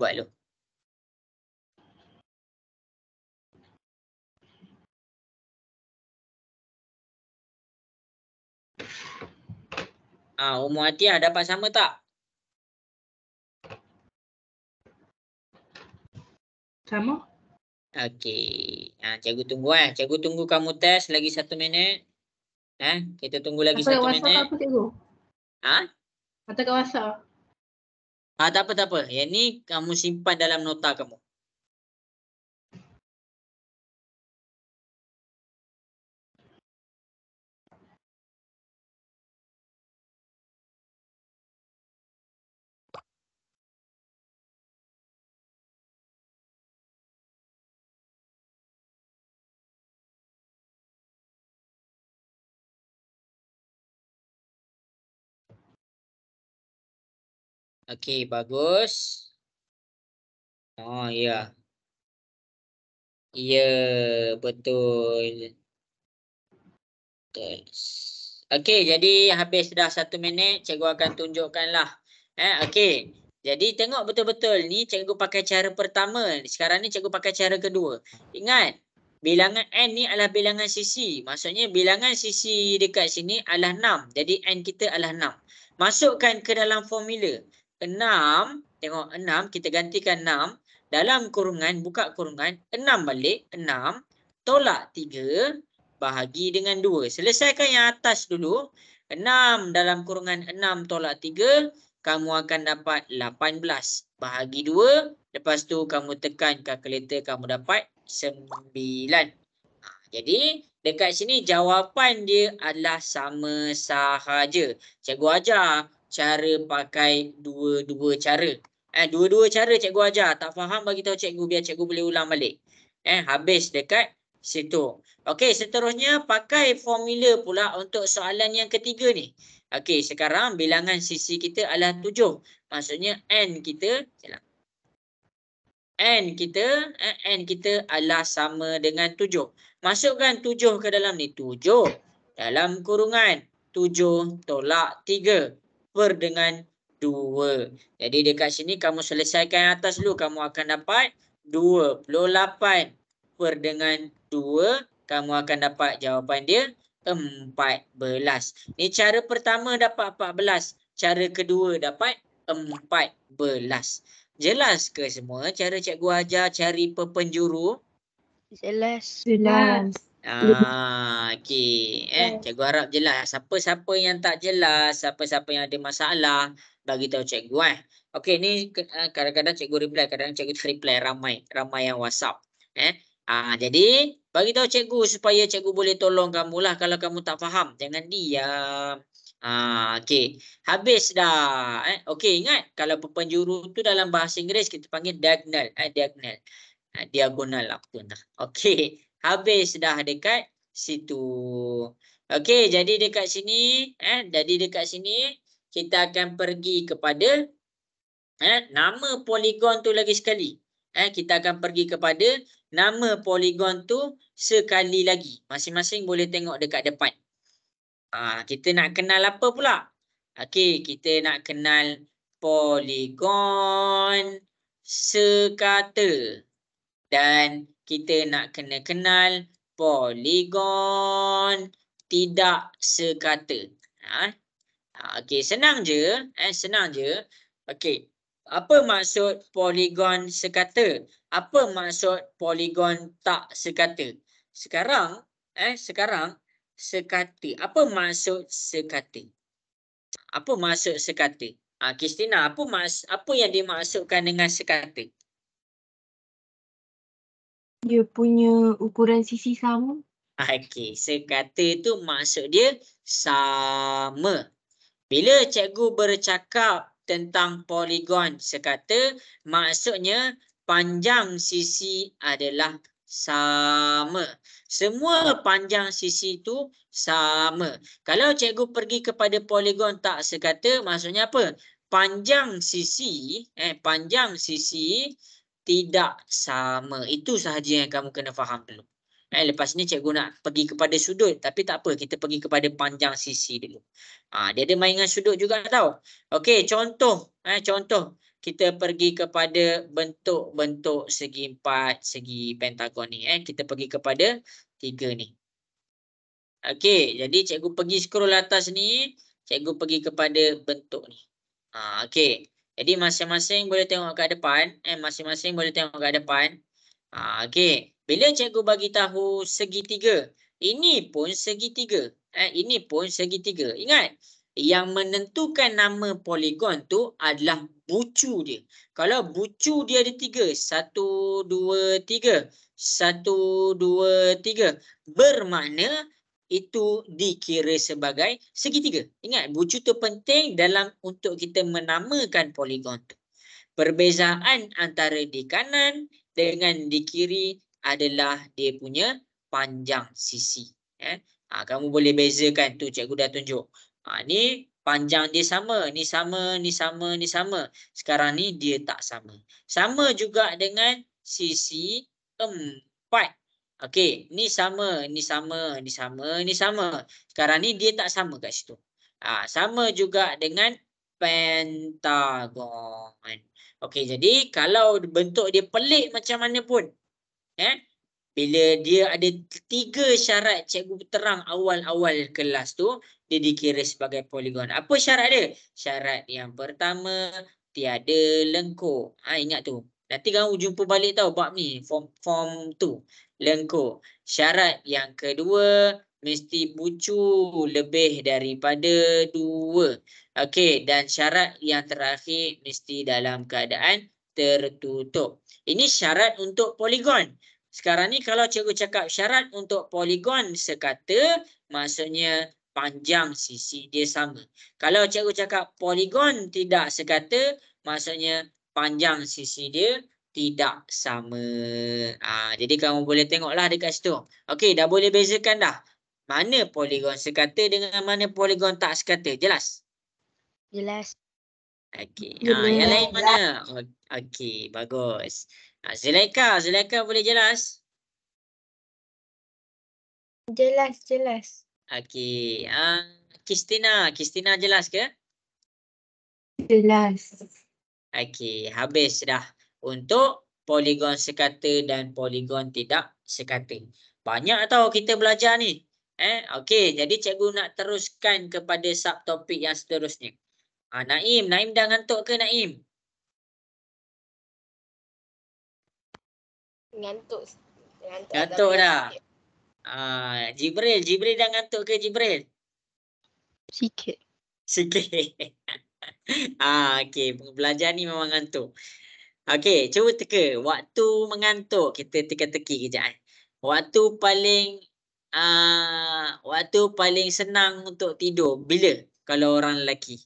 Umur Hatiah dapat sama tak? Sama? Okey. Cikgu tunggu Cikgu tunggu kamu test lagi 1 minit. Kita tunggu lagi Atau kat 1 WhatsApp minit. apa cikgu? Atau kat WhatsApp? Tak apa. Yang ni kamu simpan dalam nota kamu. Okey, bagus. Ya. Ya, betul. Okey, jadi habis dah 1 minit, cikgu akan tunjukkanlah. Okey. Jadi tengok betul-betul ni cikgu pakai cara pertama. Sekarang ni cikgu pakai cara kedua. Ingat, bilangan n ni adalah bilangan sisi. Maksudnya bilangan sisi dekat sini adalah 6. Jadi n kita adalah 6. Masukkan ke dalam formula. 6, tengok 6, kita gantikan 6. Dalam kurungan, buka kurungan, 6 balik, 6, tolak 3, bahagi dengan 2. Selesaikan yang atas dulu. 6 dalam kurungan 6 tolak 3, kamu akan dapat 18. Bahagi 2, lepas tu kamu tekan kalkulator, kamu dapat 9. Jadi dekat sini jawapan dia adalah sama sahaja. Cikgu ajar cara pakai dua-dua cara. Dua-dua cara cikgu ajar. Tak faham bagi tahu cikgu biar cikgu boleh ulang balik. Habis dekat situ. Okey, seterusnya pakai formula pula untuk soalan yang ketiga ni. Okey, sekarang bilangan sisi kita adalah 7. Maksudnya n kita n kita adalah sama dengan 7. Masukkan 7 ke dalam ni. 7 dalam kurungan 7 tolak 3 per dengan 2. Jadi dekat sini kamu selesaikan yang atas dulu. Kamu akan dapat 28 per dengan 2. Kamu akan dapat jawapan dia 14. Ni cara pertama dapat 14. Cara kedua dapat 14. Jelas ke semua cara cikgu ajar cari penjuru? Jelas. Jelas. Okey. Cikgu harap jelas. Siapa-siapa yang tak jelas, siapa-siapa yang ada masalah, bagi tahu cikgu. Okey, ni kadang-kadang cikgu reply, kadang-kadang cikgu tak reply, ramai yang WhatsApp. Jadi bagi tahu cikgu supaya cikgu boleh tolong kamu lah kalau kamu tak faham. Jangan diam. Okey. Habis dah. Okey, ingat kalau penjuru tu dalam bahasa Inggeris kita panggil diagonal. Diagonal. Diagonal apa entah. Okey. Habis dah dekat situ. Okey, jadi dekat sini kita akan pergi kepada nama poligon tu lagi sekali. Kita akan pergi kepada nama poligon tu sekali lagi. Masing-masing boleh tengok dekat depan. Kita nak kenal apa pula? Okey, kita nak kenal poligon sekata. Dan kita nak kenal poligon tidak sekata. Okey, senang je. Okey. Apa maksud poligon sekata? Apa maksud poligon tak sekata? Sekarang sekata. Apa maksud sekata? Apa maksud sekata? Kristina, apa yang dimaksudkan dengan sekata? Dia punya ukuran sisi sama. Okey, sekata tu maksud dia sama. Bila cikgu bercakap tentang poligon sekata, maksudnya panjang sisi adalah sama. Semua panjang sisi tu sama. Kalau cikgu pergi kepada poligon tak sekata, maksudnya apa? Panjang sisi tidak sama. Itu sahaja yang kamu kena faham dulu. Lepas ni cikgu nak pergi kepada sudut, tapi tak apa, kita pergi kepada panjang sisi dulu. Dia ada mainan sudut juga tau. Okey, contoh kita pergi kepada bentuk-bentuk segi empat, segi pentagon ni. Kita pergi kepada 3 ni. Okey, jadi cikgu pergi scroll atas ni, cikgu pergi kepada bentuk ni. Okey. Jadi masing-masing boleh tengok kat depan, Okey. Bila cikgu bagi tahu segitiga, ini pun segitiga. Ingat, yang menentukan nama poligon tu adalah bucu dia. Kalau bucu dia ada 3, 1, 2, 3. 1, 2, 3. Bermakna itu dikira sebagai segitiga. Ingat, bucu tu penting dalam untuk kita menamakan poligon tu. Perbezaan antara di kanan dengan di kiri adalah dia punya panjang sisi. Kamu boleh bezakan tu, cikgu dah tunjuk. Ni panjang dia sama, ni sama. Sekarang ni dia tak sama. Sama juga dengan sisi 4. Okey, ni sama. Sekarang ni dia tak sama kat situ. Sama juga dengan pentagon. Okey, jadi kalau bentuk dia pelik macam mana pun, Bila dia ada 3 syarat cikgu terang awal-awal kelas tu, dia dikira sebagai poligon. Apa syarat dia? Syarat yang pertama, tiada lengkung. Ingat tu. Nanti kamu jumpa balik tau bab ni, form 2. Lengkung. Syarat yang kedua, mesti bucu lebih daripada 2. Okey, dan syarat yang terakhir mesti dalam keadaan tertutup. Ini syarat untuk poligon. Sekarang ni kalau cikgu cakap syarat untuk poligon sekata, maksudnya panjang sisi dia sama. Kalau cikgu cakap poligon tidak sekata, maksudnya panjang sisi dia tidak sama. Jadi kamu boleh tengoklah dekat situ. Okey, dah boleh bezakan dah. Mana poligon sekata dengan mana poligon tak sekata? Jelas? Jelas. Okey. Jelas. Yang lain mana? Okey, bagus. Zulaika boleh jelas? Jelas. Okey. Kristina jelas ke? Jelas. Okey, habis dah untuk poligon sekata dan poligon tidak sekata. Banyak tau kita belajar ni. Okey, jadi cikgu nak teruskan kepada subtopik yang seterusnya. Naim dah ngantuk ke Naim? Ngantuk Ngantuk agak dah. sikit. Jibril dah ngantuk ke Jibril? Sikit. Sikit. Okey, belajar ni memang ngantuk. Okey, cuba teka waktu mengantuk. Kita teka-teki kejap. Waktu paling senang untuk tidur bila? Kalau orang lelaki.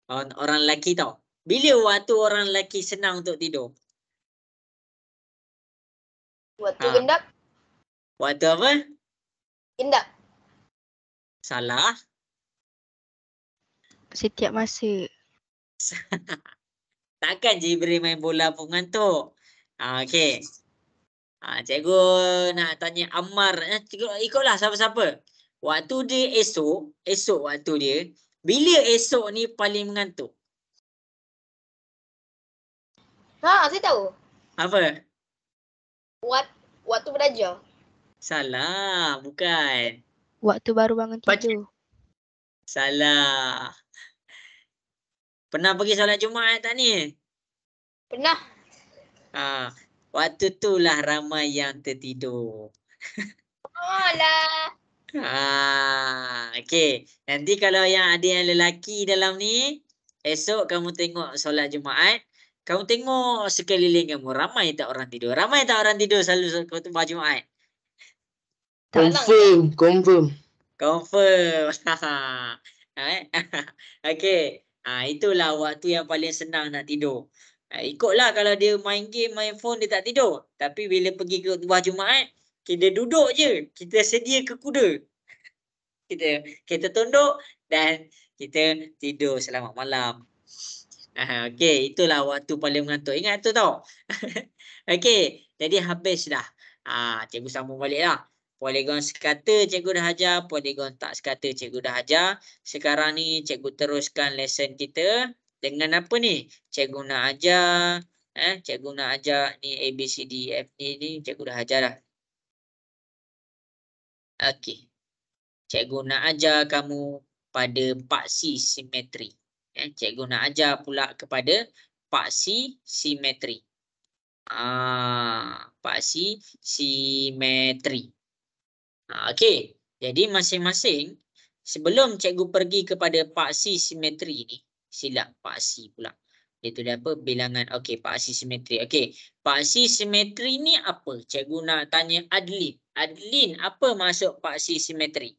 Orang lelaki tau. Bila waktu orang lelaki senang untuk tidur? Waktu Ha. gendap, Waktu apa? gendap. Salah. Setiap masa. Takkan Jibril main bola pun ngantuk. Okey. Cikgu nak tanya Ammar. Ikutlah siapa-siapa. Waktu dia esok waktu dia. Bila esok ni paling mengantuk? Saya tahu. Apa? Waktu belajar. Salah. Bukan. Waktu baru bangun tidur. Salah. Pernah pergi solat Jumaat tak ni? Pernah. Waktu itulah ramai yang tertidur. Alah. Okey. Nanti kalau yang ada yang lelaki dalam ni, esok kamu tengok solat Jumaat, kamu tengok sekeliling kamu, ramai tak orang tidur? Ramai tak orang tidur selalu khutbah Jumaat? Confirm. Confirm. Okey. Itulah waktu yang paling senang nak tidur. Ikutlah kalau dia main game, main phone, dia tak tidur. Tapi bila pergi ke khutbah Jumaat, kita duduk je. Kita sedia ke kuda. Kita tunduk dan kita tidur selamat malam. Okey, itulah waktu paling mengantuk. Ingat tu tau. Okey, jadi habis dah. Cikgu sambung balik lah. Poligon sekata cikgu dah ajar, poligon tak sekata cikgu dah ajar. Sekarang ni cikgu teruskan lesson kita dengan apa ni? Cikgu nak ajar, cikgu nak ajar ni A, B, C, D, F, ni cikgu dah ajar dah. Okey. Cikgu nak ajar kamu pada paksi simetri. Cikgu nak ajar pula kepada paksi simetri. Paksi simetri. Okey. Jadi masing-masing sebelum cikgu pergi kepada paksi simetri ni, silap paksi pula. Itu dia apa? Bilangan. Okey, paksi simetri. Okey. Paksi simetri ni apa? Cikgu nak tanya Adlin. Adlin, apa maksud paksi simetri?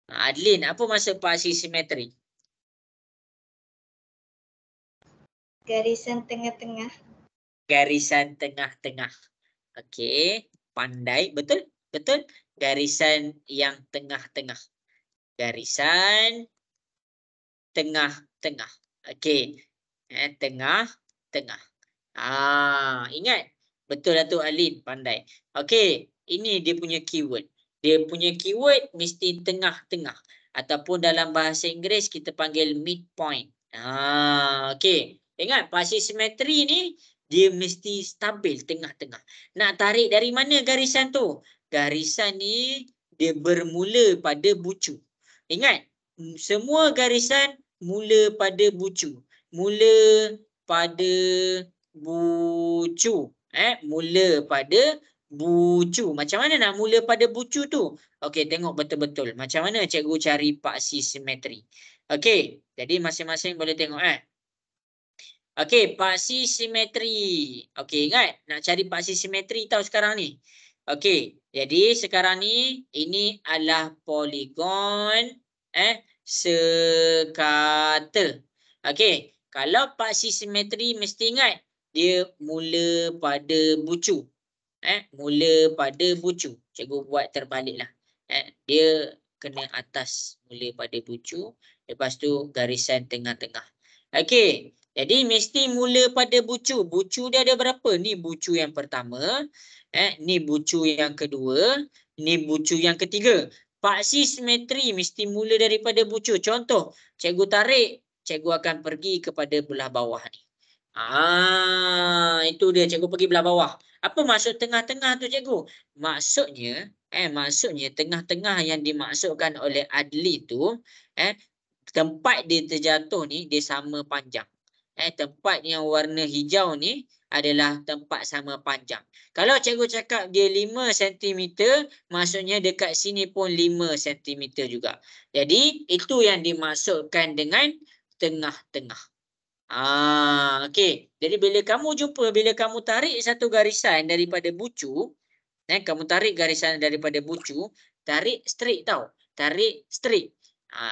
Adlin, apa maksud paksi simetri? Garisan tengah-tengah. Garisan tengah-tengah. Okey, pandai. Betul? Betul? Garisan yang tengah-tengah. Garisan tengah-tengah. Okey. Tengah-tengah. Ingat. Betul lah tu Alin, pandai. Okey, ini dia punya keyword. Dia punya keyword mesti tengah-tengah. Ataupun dalam bahasa Inggeris kita panggil midpoint. Okey. Ingat, paksi simetri ni dia mesti stabil tengah-tengah. Nak tarik dari mana garisan tu? Garisan ni dia bermula pada bucu. Ingat, semua garisan mula pada bucu. Mula pada bucu. Mula pada bucu. Macam mana nak mula pada bucu tu? Okey, tengok betul-betul. Macam mana cikgu cari paksi simetri? Okey, jadi masing-masing boleh tengok Okey, paksi simetri. Okey, ingat nak cari paksi simetri tahu sekarang ni. Okey, jadi sekarang ni ini adalah poligon sekata. Okey, kalau paksi simetri mesti ingat dia mula pada bucu. Mula pada bucu. Cikgu buat terbaliklah. Dia kena atas mula pada bucu, lepas tu garisan tengah-tengah. Okey, jadi mesti mula pada bucu. Bucu dia ada berapa? Ni bucu yang pertama, ni bucu yang kedua, ni bucu yang ketiga. Paksi simetri mesti mula daripada bucu. Contoh, cikgu tarik, cikgu akan pergi kepada belah bawah ni. Itu dia, cikgu pergi belah bawah. Apa maksud tengah-tengah tu cikgu? Maksudnya tengah-tengah yang dimaksudkan oleh Adli tu, tempat dia terjatuh ni dia sama panjang. Tempat yang warna hijau ni adalah tempat sama panjang. Kalau cikgu cakap dia 5 cm, maksudnya dekat sini pun 5 cm juga. Jadi itu yang dimaksudkan dengan tengah-tengah. Okey. Jadi bila kamu tarik satu garisan daripada bucu, kamu tarik garisan daripada bucu, tarik straight tau. Tarik straight.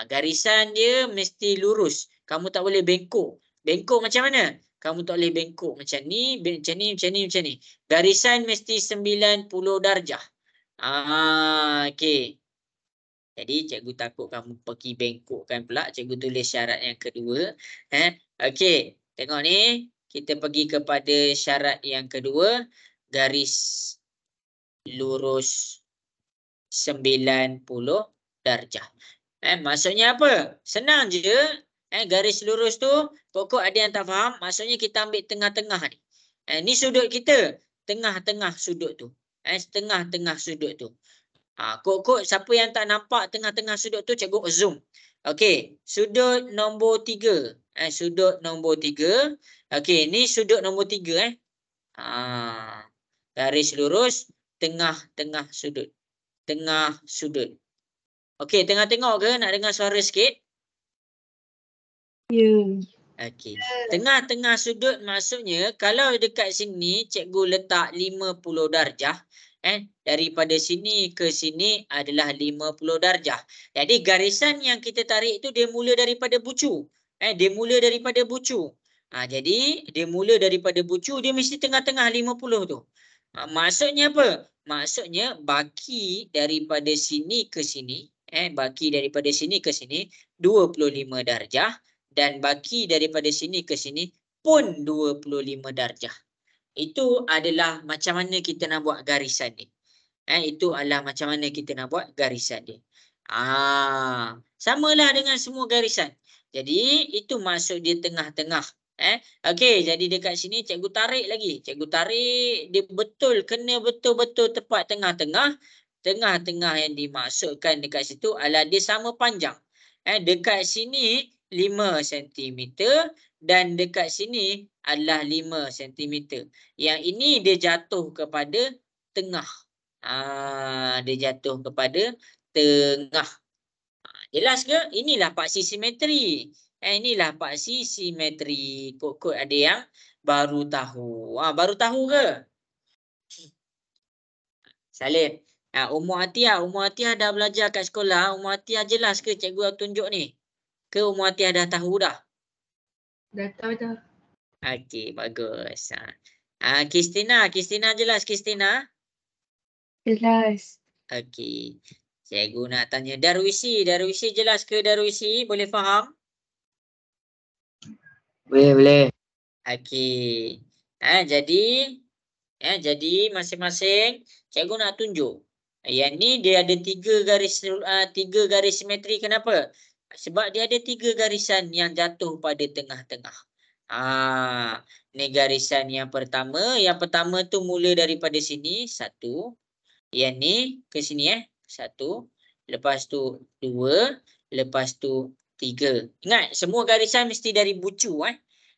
Garisan dia mesti lurus. Kamu tak boleh bengkok. Bengkok macam mana? Kamu tak boleh bengkok macam ni, macam ni, macam ni, macam ni. Garisan mesti 90 darjah. Okey. Jadi cikgu takut kamu pergi bengkokkan pula. Cikgu tulis syarat yang kedua. Okey. Tengok ni. Kita pergi kepada syarat yang kedua. Garis lurus 90 darjah. Maksudnya apa? Senang je. Garis lurus tu, pokok ada yang tak faham, maksudnya kita ambil tengah-tengah ni. Ni sudut kita, tengah-tengah sudut tu. Tengah-tengah sudut tu. Kok siapa yang tak nampak tengah-tengah sudut tu, cikgu zoom. Okey, sudut nombor 3. Sudut nombor 3. Okey, ni sudut nombor 3 garis lurus tengah-tengah sudut. Tengah sudut. Okey, tengah tengok ke? Nak dengar suara sikit? Ya. Okey. Tengah-tengah sudut maksudnya kalau dekat sini cikgu letak 50 darjah, daripada sini ke sini adalah 50 darjah. Jadi garisan yang kita tarik itu dia mula daripada bucu. Dia mula daripada bucu. Jadi dia mula daripada bucu, dia mesti tengah-tengah 50 tu. Maksudnya apa? Maksudnya baki daripada sini ke sini, baki daripada sini ke sini 25 darjah. Dan baki daripada sini ke sini pun 25 darjah. Itu adalah macam mana kita nak buat garisan ni. Itu adalah macam mana kita nak buat garisan dia. Samalah dengan semua garisan. Jadi itu maksud dia tengah-tengah. Okey, jadi dekat sini cikgu tarik lagi. Cikgu tarik dia betul, kena betul-betul tepat tengah-tengah. Tengah-tengah yang dimaksudkan dekat situ adalah dia sama panjang. Dekat sini 5 cm dan dekat sini adalah 5 cm. Yang ini dia jatuh kepada tengah. Dia jatuh kepada tengah. Jelas ke? Inilah paksi simetri. Inilah paksi simetri. Kok ada yang baru tahu. Baru tahu ke? Salim. Ummu Atiyah dah belajar kat sekolah. Ummu Atiyah jelas ke cikgu tunjuk ni? Ke Ummu Atiyah dah tahu dah? Dah tahu dah. Okey, bagus. Kristina jelas Kristina? Jelas. Okey. Cikgu nak tanya Darwisi jelas ke Darwisi? Boleh faham? Boleh. Okey. Jadi masing-masing cikgu nak tunjuk. Yang ni dia ada 3 garis simetri. Kenapa? Sebab dia ada 3 garisan yang jatuh pada tengah-tengah. Ni garisan yang pertama. Yang pertama tu mula daripada sini. 1. Yang ni ke sini 1. Lepas tu 2. Lepas tu 3. Ingat, semua garisan mesti dari bucu.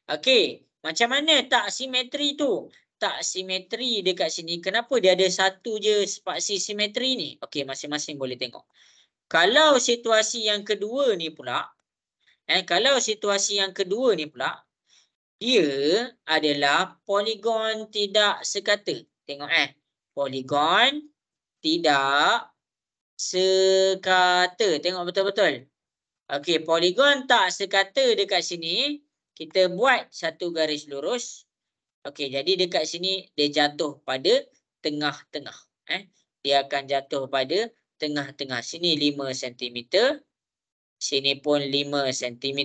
Okey. Macam mana tak simetri tu? Tak simetri dekat sini. Kenapa dia ada satu je spaksi simetri ni? Okey, masing-masing boleh tengok. Kalau situasi yang kedua ni pula. Kalau situasi yang kedua ni pula. Dia adalah poligon tidak sekata. Tengok poligon tidak sekata. Tengok betul-betul. Okey, poligon tak sekata dekat sini. Kita buat satu garis lurus. Okey, jadi dekat sini dia jatuh pada tengah-tengah. Dia akan jatuh pada tengah-tengah. Sini 5 cm. Sini pun 5 cm.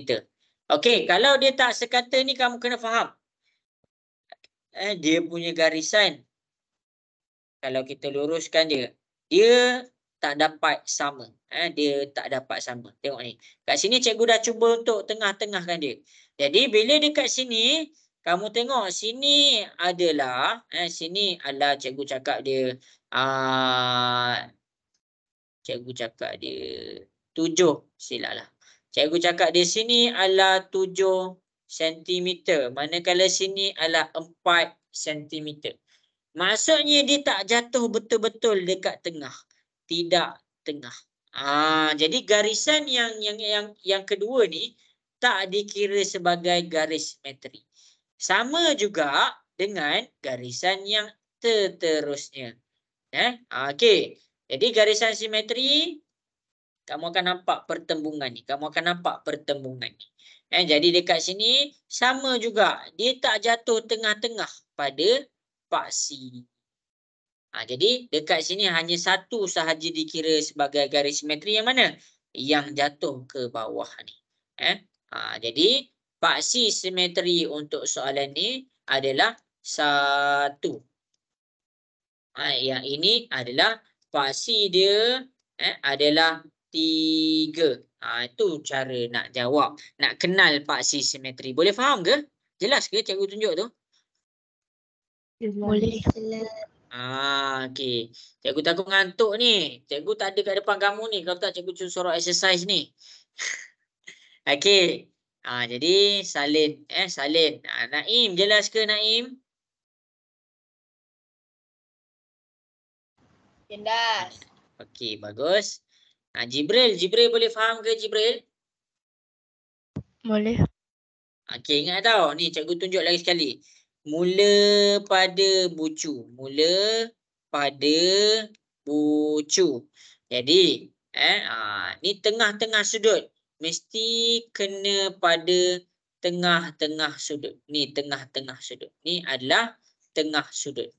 Okey, kalau dia tak sekata ni kamu kena faham. Dia punya garisan. Kalau kita luruskan dia. Dia tak dapat sama. Dia tak dapat sama. Tengok ni. Kat sini cikgu dah cuba untuk tengah-tengahkan dia. Jadi bila dekat sini. Kamu tengok sini adalah. Sini adalah cikgu cakap dia. Cikgu cakap dia 7. Silaplah. Cikgu cakap di sini adalah 7 cm. Manakala sini adalah 4 cm. Maksudnya dia tak jatuh betul-betul dekat tengah. Tidak tengah. Jadi garisan yang kedua ni tak dikira sebagai garis simetri. Sama juga dengan garisan yang seterusnya. Okey. Jadi garisan simetri. Kamu akan nampak pertembungan ni. Kamu akan nampak pertembungan ni. Jadi dekat sini sama juga. Dia tak jatuh tengah-tengah pada paksi. Jadi dekat sini hanya satu sahaja dikira sebagai garis simetri. Yang mana? Yang jatuh ke bawah ni. Jadi paksi simetri untuk soalan ni adalah 1. Yang ini adalah paksi dia adalah 3. Itu cara nak jawab. Nak kenal paksi simetri. Boleh faham ke? Jelas ke cikgu tunjuk tu? Boleh. Okey. Cikgu takut ngantuk ni. Cikgu tak ada kat depan kamu ni. Kalau tak cikgu suruh exercise ni. Okey. Jadi salin. Salin. Naim, jelas ke Naim? Jelas. Okey, bagus. Jibril boleh faham ke Jibril? Boleh. Okey, ingat tau. Ni cikgu tunjuk lagi sekali. Mula pada bucu. Mula pada bucu. Jadi, ni tengah-tengah sudut. Mesti kena pada tengah-tengah sudut. Ni tengah-tengah sudut. Ni adalah tengah sudut.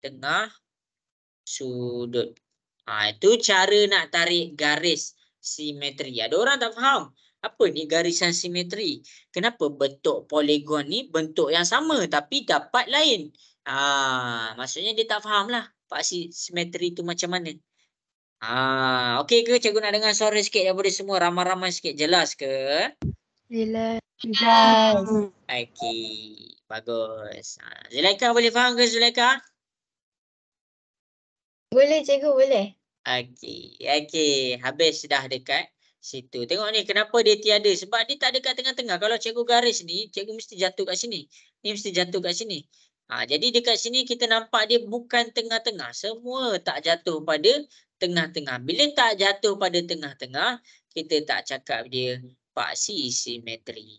Tengah sudut. Itu cara nak tarik garis simetri. Ada orang tak faham. Apa ni garisan simetri? Kenapa bentuk poligon ni bentuk yang sama tapi dapat lain? Maksudnya dia tak faham lah. Paksi simetri tu macam mana? Okey ke cikgu nak dengar suara sikit daripada semua? Ramai-ramai sikit. Jelas ke? Jelas. Okey. Bagus. Zulaika boleh faham ke Zulaika? Boleh cikgu, boleh. Okey. Habis dah dekat situ. Tengok ni kenapa dia tiada. Sebab dia tak ada kat tengah-tengah. Kalau cikgu garis ni, cikgu mesti jatuh kat sini. Ni mesti jatuh kat sini. Jadi dekat sini kita nampak dia bukan tengah-tengah. Semua tak jatuh pada tengah-tengah. Bila tak jatuh pada tengah-tengah, kita tak cakap dia paksi simetri.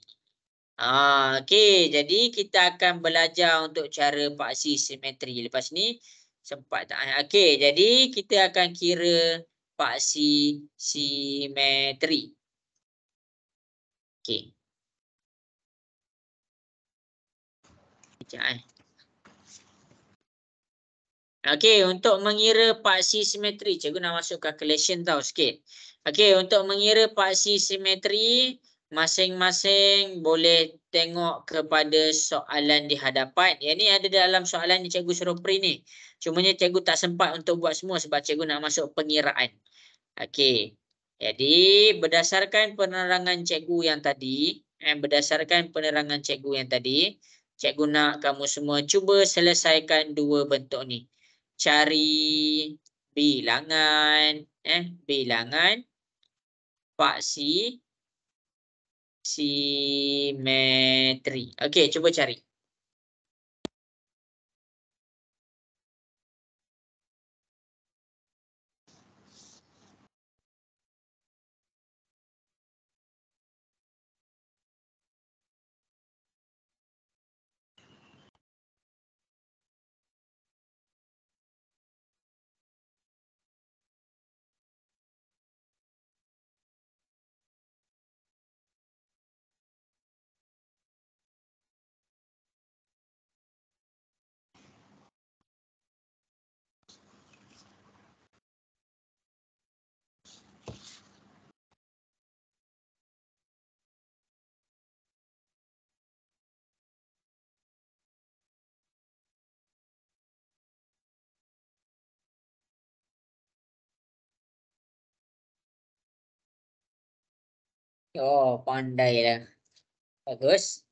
Okey. Jadi kita akan belajar untuk cara paksi simetri. Lepas ni sempat tak? Okey, jadi kita akan kira paksi simetri. Okey. Sekejap Okey, untuk mengira paksi simetri, cikgu nak masuk calculation tau sikit. Okey, untuk mengira paksi simetri, masing-masing boleh tengok kepada soalan di hadapan. Yang ni ada dalam soalan yang cikgu suruh print ni. Cumanya cikgu tak sempat untuk buat semua sebab cikgu nak masuk pengiraan. Okey. Jadi berdasarkan penerangan cikgu yang tadi, berdasarkan penerangan cikgu yang tadi, cikgu nak kamu semua cuba selesaikan dua bentuk ni. Cari bilangan, bilangan paksi simetri. Okey, cuba cari. Oh, pandai lah. Bagus.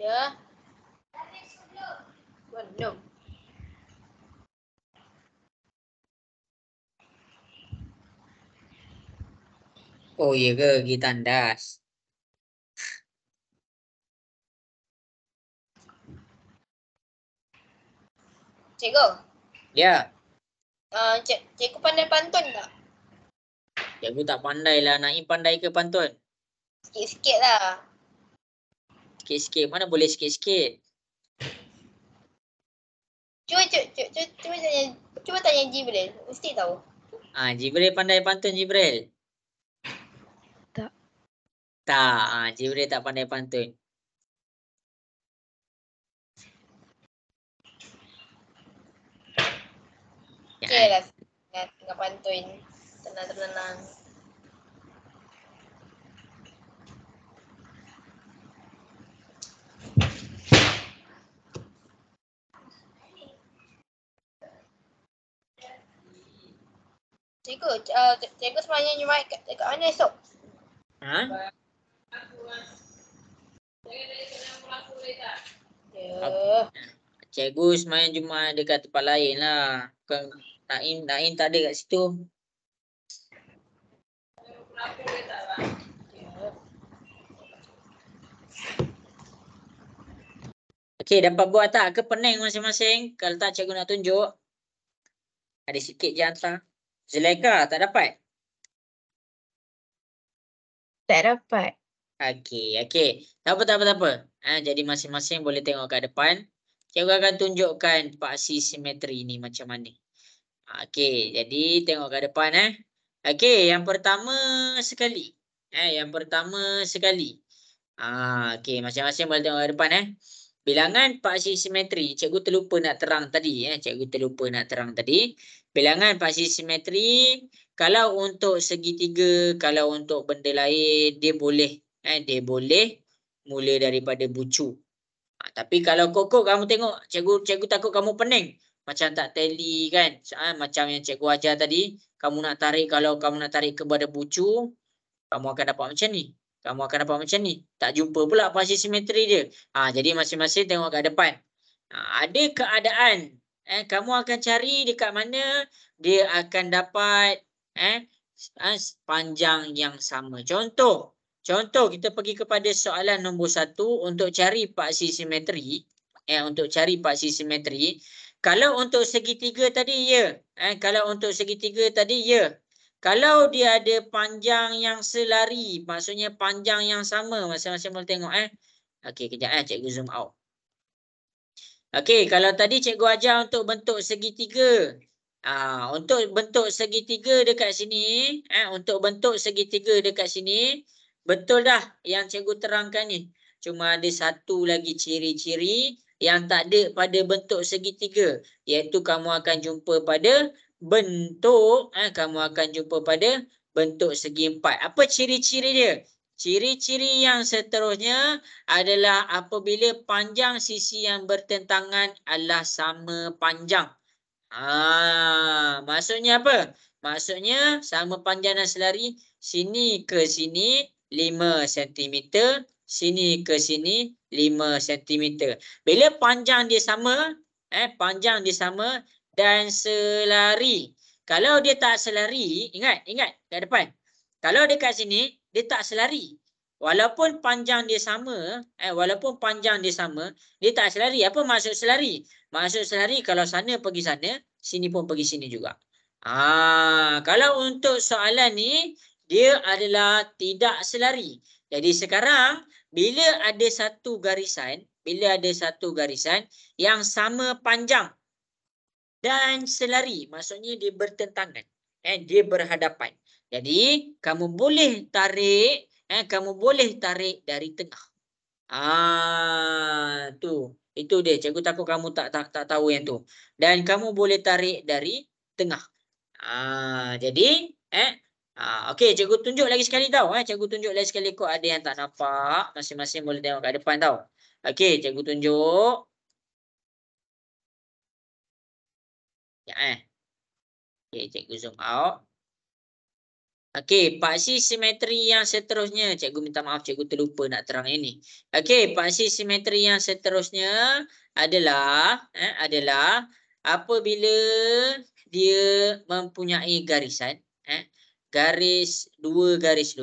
Ya. Belum. Oh, iya ke? Pergi tandas. Cikgu, Ya, cikgu pandai pantun tak? cikgu tak pandai lah. Naim pandai ke pantun? Sikit-sikit lah. Sikit-sikit. Mana boleh sikit-sikit? Cuba tanya Jibril. Mesti tahu. Jibril pandai pantun, Jibril? Tak. Tak. Jibril tak pandai pantun. Okay lah. Tengah pantun. Tenang-tenang. Cikgu, cikgu sebenarnya Jumaat kat mana esok? Ha? Ya. Cikgu semayang Jumaat dekat tempat lain lah. Bukan Naim tak ada kat situ. Okey, dapat buat tak ke pening masing-masing? Kalau tak, cikgu nak tunjuk. Ada sikit je hantar. Zulaika, tak dapat? Tak dapat. Okey. Tak apa. Jadi masing-masing boleh tengok kat depan. Cikgu akan tunjukkan paksi simetri ni macam mana. Okey, jadi tengok kat depan Okey, yang pertama sekali. Okey, masing-masing boleh tengok kat depan Bilangan paksi simetri. Cikgu terlupa nak terang tadi. Bilangan paksi simetri, kalau untuk segitiga, kalau untuk benda lain, dia boleh mula daripada bucu. Tapi kalau kokok kamu tengok, cikgu takut kamu pening. Macam tak tally kan. Macam yang cikgu ajar tadi, kalau kamu nak tarik kepada bucu, kamu akan dapat macam ni. Tak jumpa pula paksi simetri dia. Jadi masing-masing tengok kat depan. Ada keadaan kamu akan cari dekat mana dia akan dapat panjang yang sama. Contoh kita pergi kepada soalan nombor 1 untuk cari paksi simetri. Untuk cari paksi simetri. Kalau untuk segitiga tadi ya. Kalau untuk segitiga tadi ya. Kalau dia ada panjang yang selari, maksudnya panjang yang sama, masing-masing boleh tengok Okey, kejap cikgu zoom out. Okey, kalau tadi cikgu ajar untuk bentuk segitiga. Untuk bentuk segitiga dekat sini, untuk bentuk segitiga dekat sini, betul dah yang cikgu terangkan ni. Cuma ada satu lagi ciri-ciri yang tak ada pada bentuk segitiga, iaitu kamu akan jumpa pada bentuk bentuk segi empat. Apa ciri-ciri dia? Ciri-ciri yang seterusnya adalah apabila panjang sisi yang bertentangan adalah sama panjang. Maksudnya apa? Maksudnya sama panjang dan selari, sini ke sini 5 cm, sini ke sini 5 cm. Bila panjang dia sama, panjang dia sama dan selari. Kalau dia tak selari, ingat kat depan. Kalau dekat sini dia tak selari. Walaupun panjang dia sama, dia tak selari. Apa maksud selari? Maksud selari kalau sana pergi sana, sini pun pergi sini juga. Kalau untuk soalan ni, dia adalah tidak selari. Jadi sekarang, bila ada satu garisan yang sama panjang dan selari, maksudnya dia bertentangan, dia berhadapan. Jadi kamu boleh tarik, dari tengah. Itu dia. Cikgu takut kamu tak tahu yang tu. Dan kamu boleh tarik dari tengah. Jadi okey, cikgu tunjuk lagi sekali tau. Cikgu tunjuk lagi sekali, kok ada yang tak nampak, masing-masing boleh tengok kat depan tau. Okey, cikgu tunjuk. Okey, cikgu zoom out. Okey, paksi simetri yang seterusnya. Cikgu minta maaf, cikgu terlupa nak terang ini. Okey, paksi simetri yang seterusnya adalah apabila dia mempunyai garisan, dua garis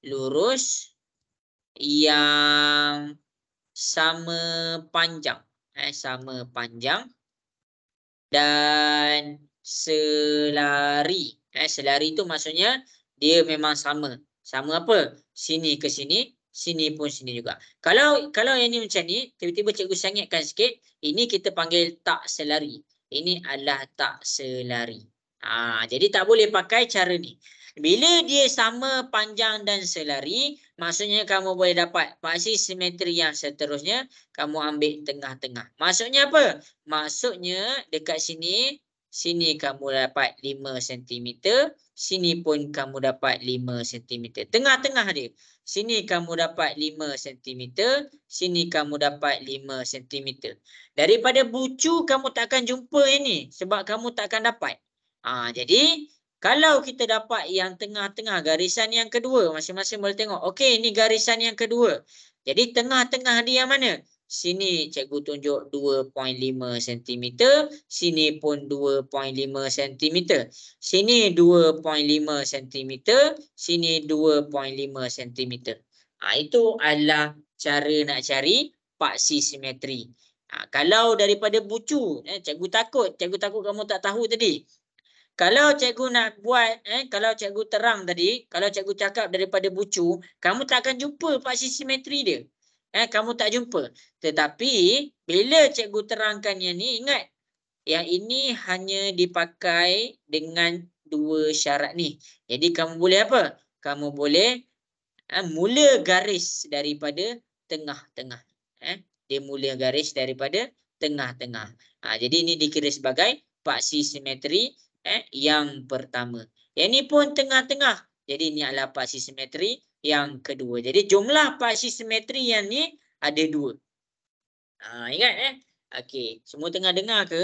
lurus yang sama panjang, dan selari. Selari itu maksudnya dia memang sama. Sama apa? Sini ke sini, sini pun sini juga. Kalau yang ni macam ni, tiba-tiba cikgu sengitkan sikit, ini kita panggil tak selari. Ini adalah tak selari. Jadi tak boleh pakai cara ni. Bila dia sama panjang dan selari, maksudnya kamu boleh dapat paksi simetri yang seterusnya, kamu ambil tengah-tengah. Maksudnya apa? Maksudnya dekat sini kamu dapat 5 cm, sini pun kamu dapat 5 cm. Tengah-tengah dia. Sini kamu dapat 5 cm, sini kamu dapat 5 cm. Daripada bucu kamu takkan jumpa ini sebab kamu takkan dapat. Jadi kalau kita dapat yang tengah-tengah, garisan yang kedua, masing-masing boleh tengok. Okey, ini garisan yang kedua. Jadi tengah-tengah dia yang mana? Sini cikgu tunjuk 2.5 cm, sini pun 2.5 cm. Sini 2.5 cm, sini 2.5 cm. Itu adalah cara nak cari paksi simetri. Kalau daripada bucu, cikgu takut kamu tak tahu tadi. Kalau cikgu nak buat, kalau cikgu terang tadi, kalau cikgu cakap daripada bucu, kamu tak akan jumpa paksi simetri dia. Kamu tak jumpa. Tetapi bila cikgu terangkan yang ni, ingat yang ini hanya dipakai dengan dua syarat ni. Jadi kamu boleh apa? Kamu boleh mula garis daripada tengah-tengah. Dia mula garis daripada tengah-tengah. Jadi ini dikira sebagai paksi simetri yang pertama. Yang ni pun tengah-tengah. Jadi ini adalah paksi simetri yang kedua. Jadi jumlah paksi simetri yang ni ada 2. Ingat Okey, semua tengah dengar ke?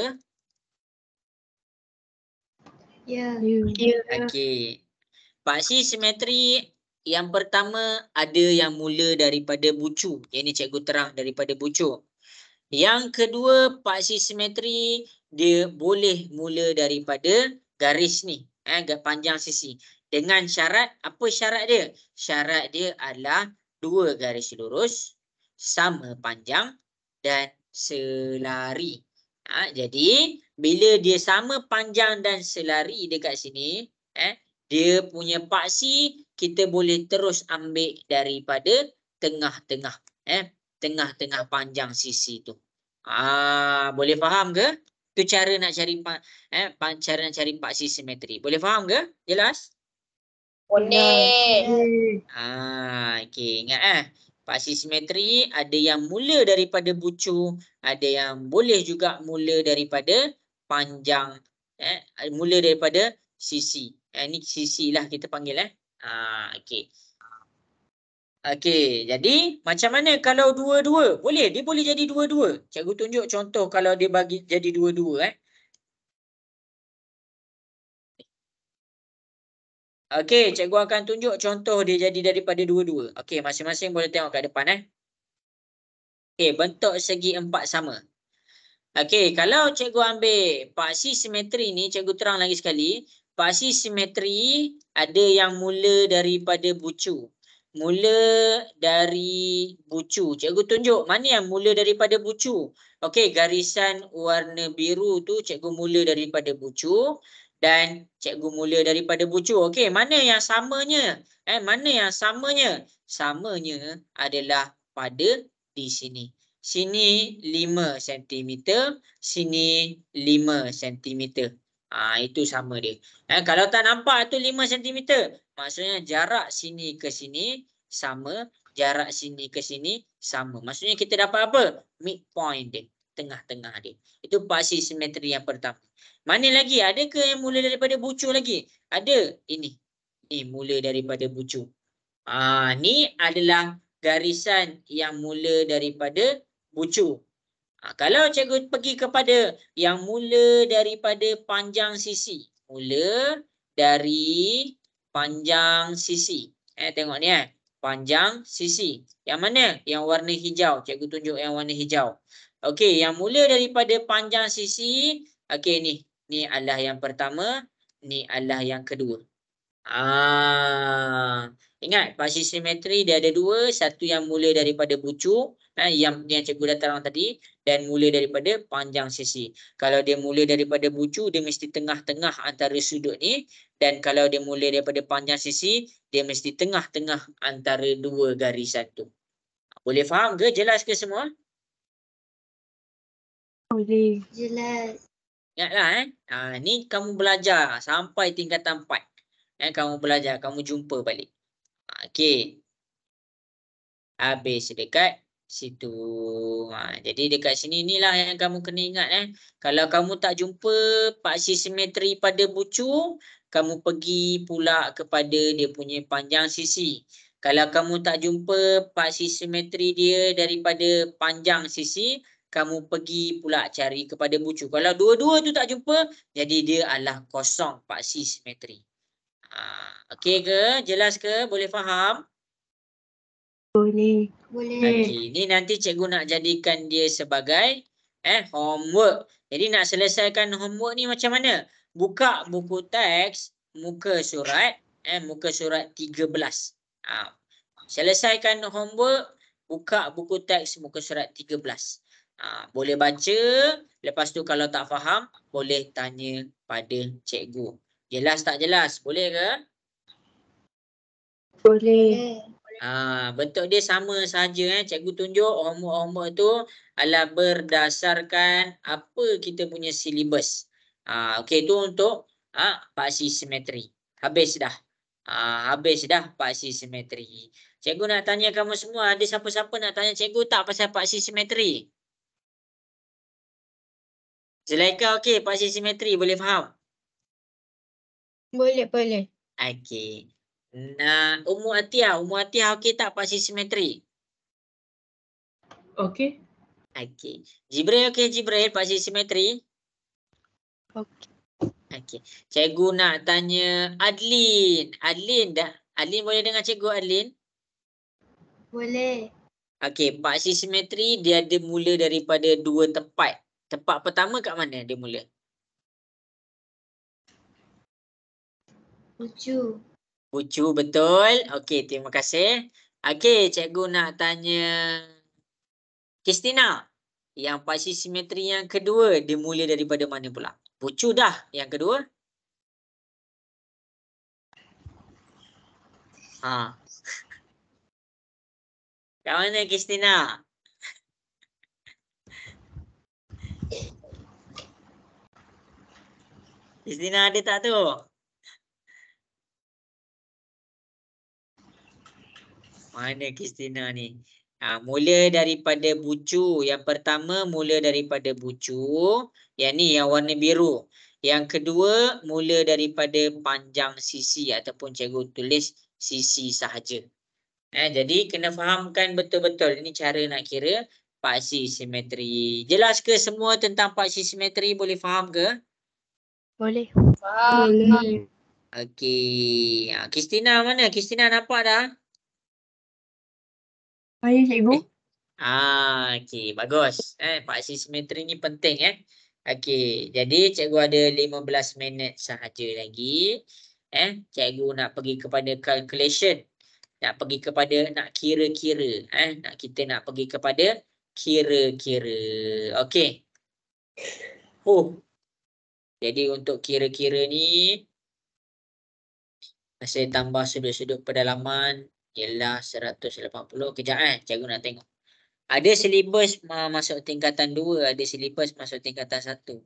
Ya. Okey. Paksi simetri yang pertama ada yang mula daripada bucu. Yang ni cikgu terang daripada bucu. Yang kedua, paksi simetri dia boleh mula daripada garis ni, panjang sisi. Dengan syarat, apa syarat dia? Syarat dia adalah 2 garis lurus sama panjang dan selari. Jadi bila dia sama panjang dan selari dekat sini, dia punya paksi kita boleh terus ambil daripada tengah-tengah, tengah-tengah panjang sisi tu. Boleh faham ke? Tu cara nak cari cara nak cari paksi simetri. Boleh faham ke? Jelas? Boleh. Okey, ingat paksi simetri ada yang mula daripada bucu, ada yang boleh juga mula daripada panjang, mula daripada sisi. Ini sisi lah kita panggil okey. Okey, jadi macam mana kalau dua-dua? Boleh, dia boleh jadi dua-dua. Cikgu tunjuk contoh kalau dia bagi jadi dua-dua Okey, cikgu akan tunjuk contoh dia jadi daripada dua-dua. Okey, masing-masing boleh tengok kat depan Okey, bentuk segi empat sama. Okey, kalau cikgu ambil paksi simetri ni, cikgu terang lagi sekali. Paksi simetri ada yang mula daripada bucu. Mula dari bucu. Cikgu tunjuk mana yang mula daripada bucu. Okey, garisan warna biru tu cikgu mula daripada bucu. Dan cikgu mula daripada bucu. Okey, mana yang samanya? Mana yang samanya? Samanya adalah pada di sini. Sini 5 cm, sini 5 cm. Itu sama dia. Kalau tak nampak tu 5 cm, maksudnya jarak sini ke sini sama, jarak sini ke sini sama. Maksudnya kita dapat apa? Midpoint dia, tengah-tengah dia. Itu paksi simetri yang pertama. Mana lagi? Adakah yang mula daripada bucu lagi? Ada. Ini mula daripada bucu. Ni adalah garisan yang mula daripada bucu. Kalau cikgu pergi kepada yang mula daripada panjang sisi. Mula dari panjang sisi. Tengok ni panjang sisi. Yang mana? Yang warna hijau. Cikgu tunjuk yang warna hijau. Okey, yang mula daripada panjang sisi. Okey, ni. Ni adalah yang pertama. Ni adalah yang kedua. Ingat, paksi simetri dia ada dua. Satu yang mula daripada bucu, yang cikgu dah terang tadi, dan mula daripada panjang sisi. Kalau dia mula daripada bucu, dia mesti tengah-tengah antara sudut ni. Dan kalau dia mula daripada panjang sisi, dia mesti tengah-tengah antara dua garisan tu. Boleh faham ke? Jelas ke semua? Boleh. Jelas. Ingatlah ni kamu belajar sampai tingkatan 4. Kamu belajar, kamu jumpa balik. Okey. Habis dekat situ. Jadi dekat sini inilah yang kamu kena ingat. Kalau kamu tak jumpa paksi simetri pada bucu, kamu pergi pula kepada dia punya panjang sisi. Kalau kamu tak jumpa paksi simetri dia daripada panjang sisi, kamu pergi pula cari kepada bucu. Kalau dua-dua tu tak jumpa, jadi dia adalah kosong paksi simetri. Okey ke? Jelas ke? Boleh faham? Boleh. Boleh. Okey, ni nanti cikgu nak jadikan dia sebagai homework. Jadi nak selesaikan homework ni macam mana? Buka buku teks muka surat muka surat 13. Selesaikan homework, buka buku teks muka surat 13. Boleh baca, lepas tu kalau tak faham boleh tanya pada cikgu. Jelas tak jelas? Boleh ke? Boleh. Bentuk dia sama saja. Cikgu tunjuk homework tu adalah berdasarkan apa kita punya silibus. Okey, tu untuk paksi simetri. Habis dah. Habis dah paksi simetri. Cikgu nak tanya kamu semua, ada siapa-siapa nak tanya cikgu tak pasal paksi simetri? Zulaika okey, paksi simetri boleh faham? Boleh, boleh. Okey. Ummu Atiyah okey tak paksi simetri? Okey. Okey. Jibril okey, Jibril paksi simetri? Okey. Okey. Cikgu nak tanya Adlin. Adlin boleh dengar cikgu Adlin? Boleh. Okey, paksi simetri dia ada mula daripada dua tempat. Tempat pertama kat mana dia mula? Bucu. Bucu, betul. Okey, terima kasih. Okey, cikgu nak tanya Kristina, yang paksi simetri yang kedua dimula daripada mana pula? Bucu dah yang kedua. Ha. Kat mana Kristina? Kristina ada tak tu? Mana Kristina ni? Mula daripada bucu. Yang pertama mula daripada bucu. Yang ni yang warna biru. Yang kedua mula daripada panjang sisi ataupun cikgu tulis sisi sahaja. Jadi kena fahamkan betul-betul. Ini cara nak kira paksi simetri. Jelas ke semua tentang paksi simetri? Boleh faham ke? Boleh. Faham. Boleh. Okey. Kristina mana? Kristina nampak dah? Saya cikgu. Okey, bagus. Paksi simetri ni penting Okey, jadi cikgu ada 15 minit sahaja lagi. Cikgu nak pergi kepada calculation. Nak pergi kepada nak kira-kira. Kita nak pergi kepada kira-kira. Okey. Jadi untuk kira-kira ni saya tambah sudut-sudut pedalaman ialah 180. Kejap cikgu nak tengok. Ada silibus masuk tingkatan 2, ada silibus masuk tingkatan 1.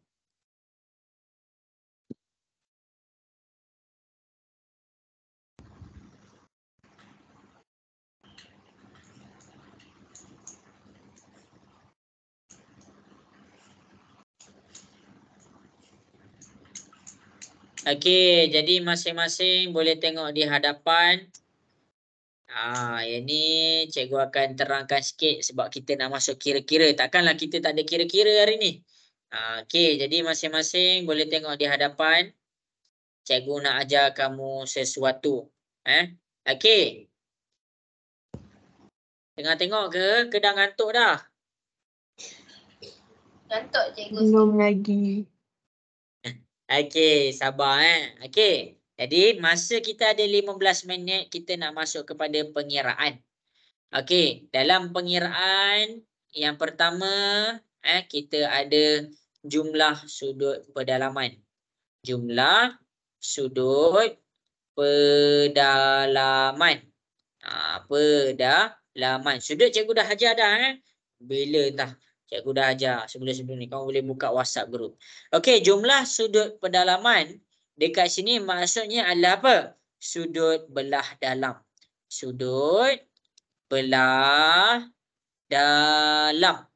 Okey, jadi masing-masing boleh tengok di hadapan. Yang ni cikgu akan terangkan sikit sebab kita nak masuk kira-kira. Takkanlah kita tak ada kira-kira hari ni. Okey, jadi masing-masing boleh tengok di hadapan. Cikgu nak ajar kamu sesuatu. Okey. Tengah tengok ke dah ngantuk dah? Ngantuk cikgu. Belum lagi. Okey, sabar Okey. Jadi masa kita ada 15 minit kita nak masuk kepada pengiraan. Okey, dalam pengiraan yang pertama kita ada jumlah sudut pedalaman. Jumlah sudut pedalaman. Pedalaman. Sudut cikgu dah ajar dah Bila dah cikgu dah ajar sebelum-sebelum ni. Kamu boleh buka WhatsApp group. Okey, jumlah sudut pedalaman dekat sini maksudnya adalah apa? Sudut belah dalam. Sudut belah dalam.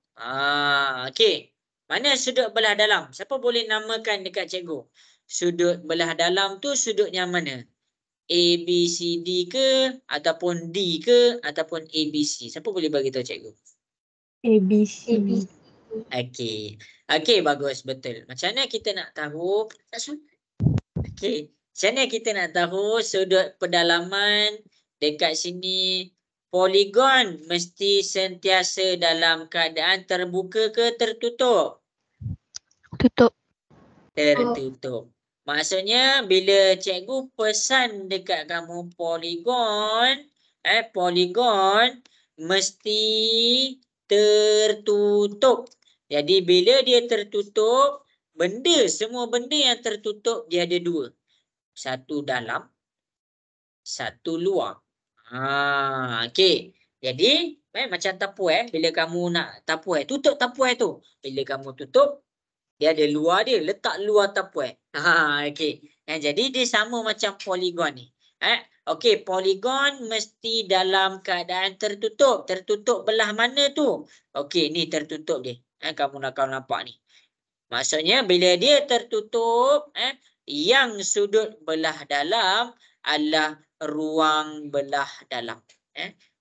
Okey. Mana sudut belah dalam? Siapa boleh namakan dekat cikgu? Sudut belah dalam tu sudut yang mana? A, B, C, D ke? Ataupun D ke? Ataupun A, B, C? Siapa boleh bagi tahu cikgu? ABC. Okey. Okey, bagus. Betul. Macam mana kita nak tahu? Okey. Macam mana kita nak tahu sudut pedalaman dekat sini? Poligon mesti sentiasa dalam keadaan terbuka ke tertutup? Tutup. Tertutup. Maksudnya bila cikgu pesan dekat kamu poligon, poligon mesti tertutup. Jadi bila dia tertutup, semua benda yang tertutup dia ada dua. Satu dalam, satu luar. Okey. Jadi macam tapuai, bila kamu nak tapuai, tutup tapuai tu. Bila kamu tutup, dia ada luar dia, letak luar tapuai. Okey. Jadi dia sama macam poligon ni. Okey, poligon mesti dalam keadaan tertutup. Tertutup belah mana tu? Okey, ni tertutup dia. Kamu nak nampak ni. Maksudnya bila dia tertutup, yang sudut belah dalam adalah ruang belah dalam.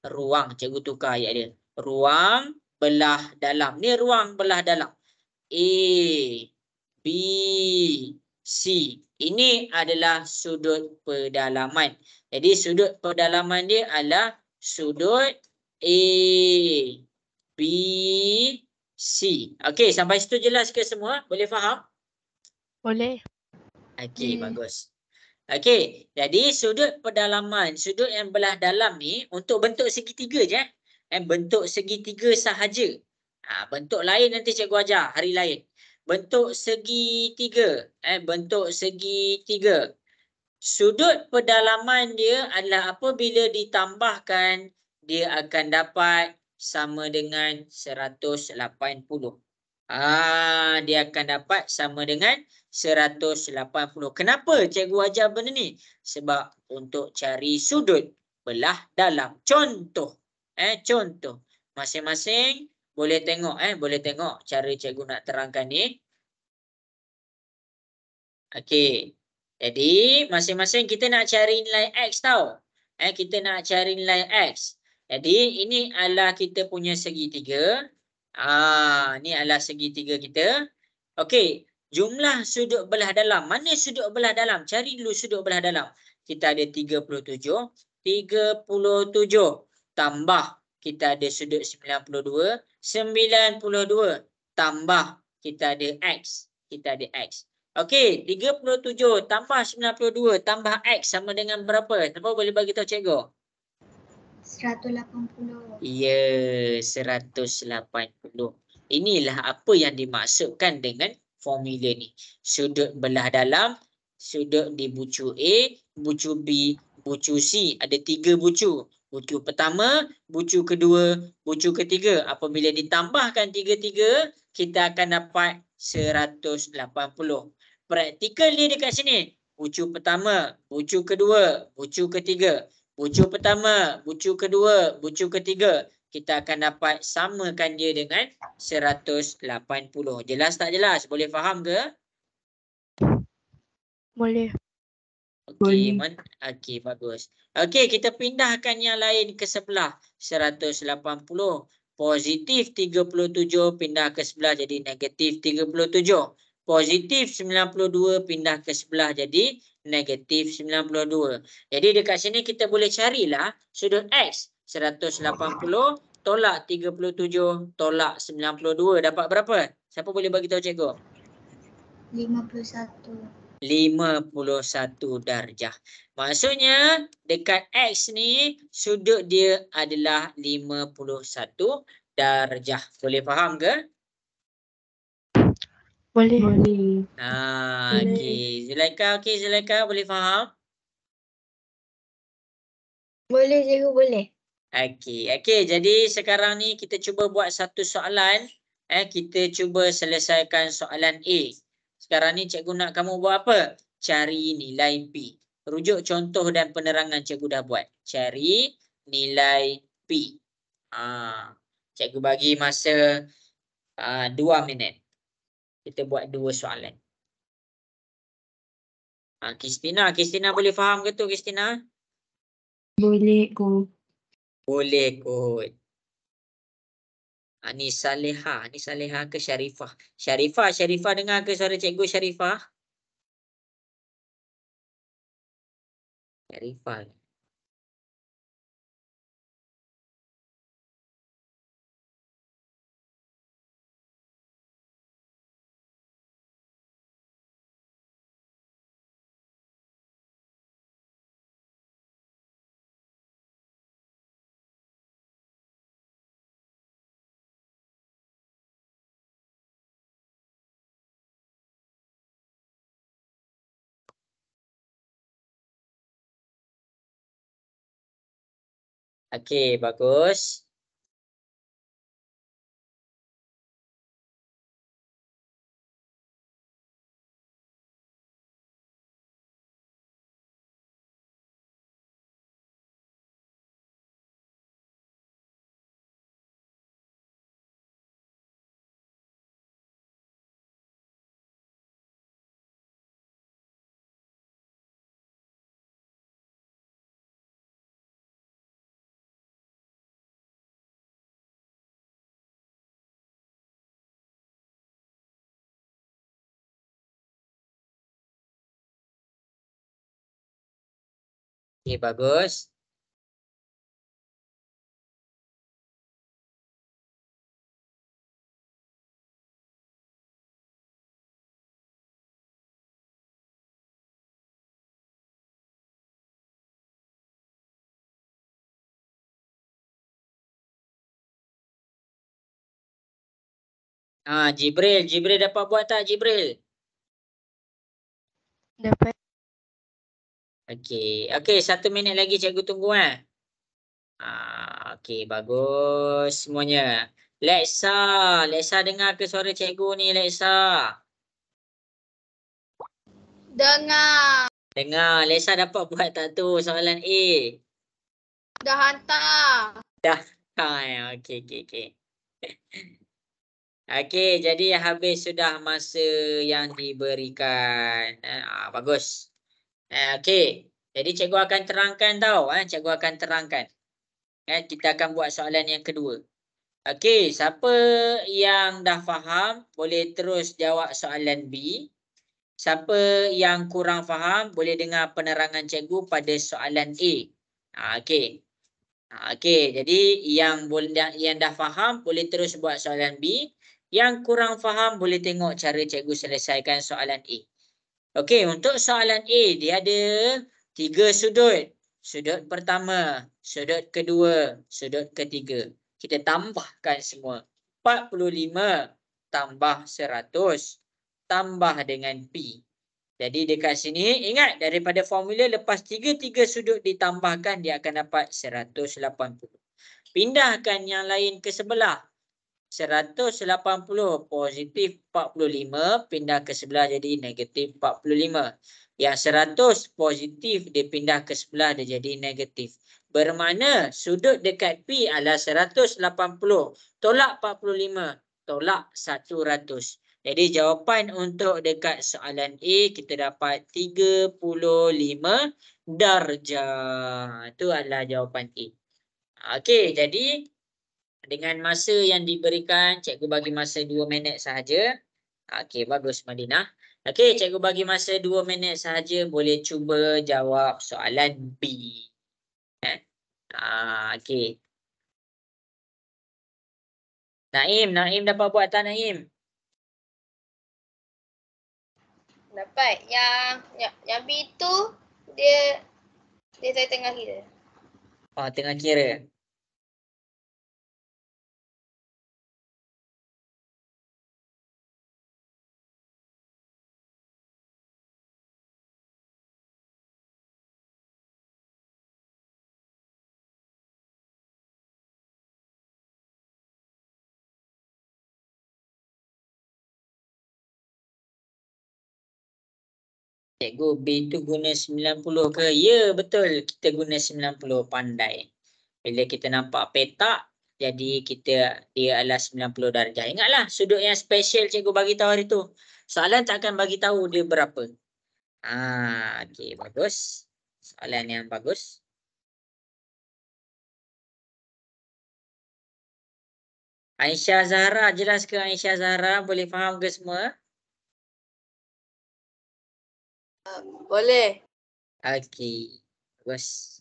Ruang, cikgu tukar ayat dia. Ruang belah dalam. Ni ruang belah dalam. A, B, C. Ini adalah sudut pedalaman. Jadi sudut pedalaman dia adalah sudut A, B, C. Okey, sampai situ jelas ke semua? Boleh faham? Boleh. Okey, bagus. Okey, jadi sudut pedalaman, sudut yang belah dalam ni untuk bentuk segitiga je. Bentuk segitiga sahaja. Bentuk lain nanti cikgu ajar hari lain. Bentuk segitiga. Bentuk segitiga. Sudut pedalaman dia adalah apabila ditambahkan, dia akan dapat sama dengan 180. Dia akan dapat sama dengan 180. Kenapa cikgu ajar benda ni? Sebab untuk cari sudut belah dalam. Contoh. Contoh. Masing-masing boleh tengok. Boleh tengok cara cikgu nak terangkan ni. Okey. Jadi, masing-masing kita nak cari nilai X tau. Kita nak cari nilai X. Jadi, ini adalah kita punya segitiga. Ini adalah segitiga kita. Okey. Jumlah sudut belah dalam. Mana sudut belah dalam? Cari dulu sudut belah dalam. Kita ada 37. 37. Tambah. Kita ada sudut 92. 92. Tambah. Kita ada X. Kita ada X. Okey, 37 tambah 92 tambah X sama dengan berapa? Siapa boleh bagi tahu cikgu? 180. Ya, 180. Inilah apa yang dimaksudkan dengan formula ni. Sudut belah dalam, sudut di bucu A, bucu B, bucu C. Ada 3 bucu. Bucu pertama, bucu kedua, bucu ketiga. Apabila ditambahkan 3-3, kita akan dapat 180. Praktikal dia dekat sini. Bucu pertama, bucu kedua, bucu ketiga. Bucu pertama, bucu kedua, bucu ketiga. Kita akan dapat samakan dia dengan 180. Jelas tak jelas? Boleh faham ke? Boleh. Okey, okey, bagus. Okey, kita pindahkan yang lain ke sebelah. 180. Positif 37 pindah ke sebelah jadi negatif 37. Positif 92 pindah ke sebelah jadi negatif 92. Jadi dekat sini kita boleh carilah sudut X. 180 tolak 37 tolak 92 dapat berapa? Siapa boleh bagi tahu cikgu? 51. 51 darjah. Maksudnya dekat X ni sudut dia adalah 51 darjah. Boleh faham ke? Boleh. Boleh. Okey. Zulaika boleh faham? Boleh cikgu, boleh. Okey, jadi sekarang ni kita cuba buat satu soalan. Kita cuba selesaikan soalan A. Sekarang ni cikgu nak kamu buat apa? Cari nilai P. Rujuk contoh dan penerangan cikgu dah buat. Cari nilai P. Cikgu bagi masa 2 minit. Kita buat 2 soalan. Kristina boleh faham ke tu Kristina? Boleh go. Boleh kot. Ni Saleha ke Syarifah? Syarifah dengar ke suara cikgu Syarifah? Syarifah. Okey, bagus. Okey, bagus. Jibril. Jibril dapat buat tak Jibril? Dapat. Okey. Okey, 1 minit lagi cikgu tunggu okey, bagus semuanya. Leksa. Leksa dengar ke suara cikgu ni, Leksa? Dengar. Dengar. Leksa dapat buat tak tu soalan A? Dah hantar. Okey, okey, okey. Okey, jadi habis sudah masa yang diberikan. Bagus. Okey. Jadi cikgu akan terangkan tau. Cikgu akan terangkan. Kita akan buat soalan yang kedua. Okey, siapa yang dah faham boleh terus jawab soalan B. Siapa yang kurang faham boleh dengar penerangan cikgu pada soalan A. Okey. Okey, jadi yang dah faham boleh terus buat soalan B. Yang kurang faham boleh tengok cara cikgu selesaikan soalan A. Okey, untuk soalan A dia ada 3 sudut. Sudut pertama, sudut kedua, sudut ketiga. Kita tambahkan semua. 45 tambah 100 tambah dengan P. Jadi dekat sini ingat daripada formula lepas 3 sudut ditambahkan dia akan dapat 180. Pindahkan yang lain ke sebelah. 180 positif 45 pindah ke sebelah jadi negatif 45. Yang 100 positif dia pindah ke sebelah dia jadi negatif. Bermakna sudut dekat P adalah 180. Tolak 45. Tolak 100. Jadi jawapan untuk dekat soalan A kita dapat 35 darjah. Itu adalah jawapan A. Okey, jadi dengan masa yang diberikan, cikgu bagi masa 2 minit sahaja. Okey, bagus Madinah. Okey, cikgu bagi masa 2 minit sahaja. Boleh cuba jawab soalan B. Okey. Naim dapat buat tak Naim? Dapat. Yang B tu dia saya tengah kira. Tengah kira. Cikgu, B tu guna 90 ke? Ya, betul. Kita guna 90. Pandai. Bila kita nampak petak, jadi dia adalah 90 darjah. Ingatlah, sudut yang special cikgu bagi tahu hari tu. Soalan tak akan bagi tahu dia berapa. Okey, bagus. Soalan yang bagus. Aisyah Zahra, jelas ke Aisyah Zahra? Boleh faham ke semua? Boleh. Okey, bagus.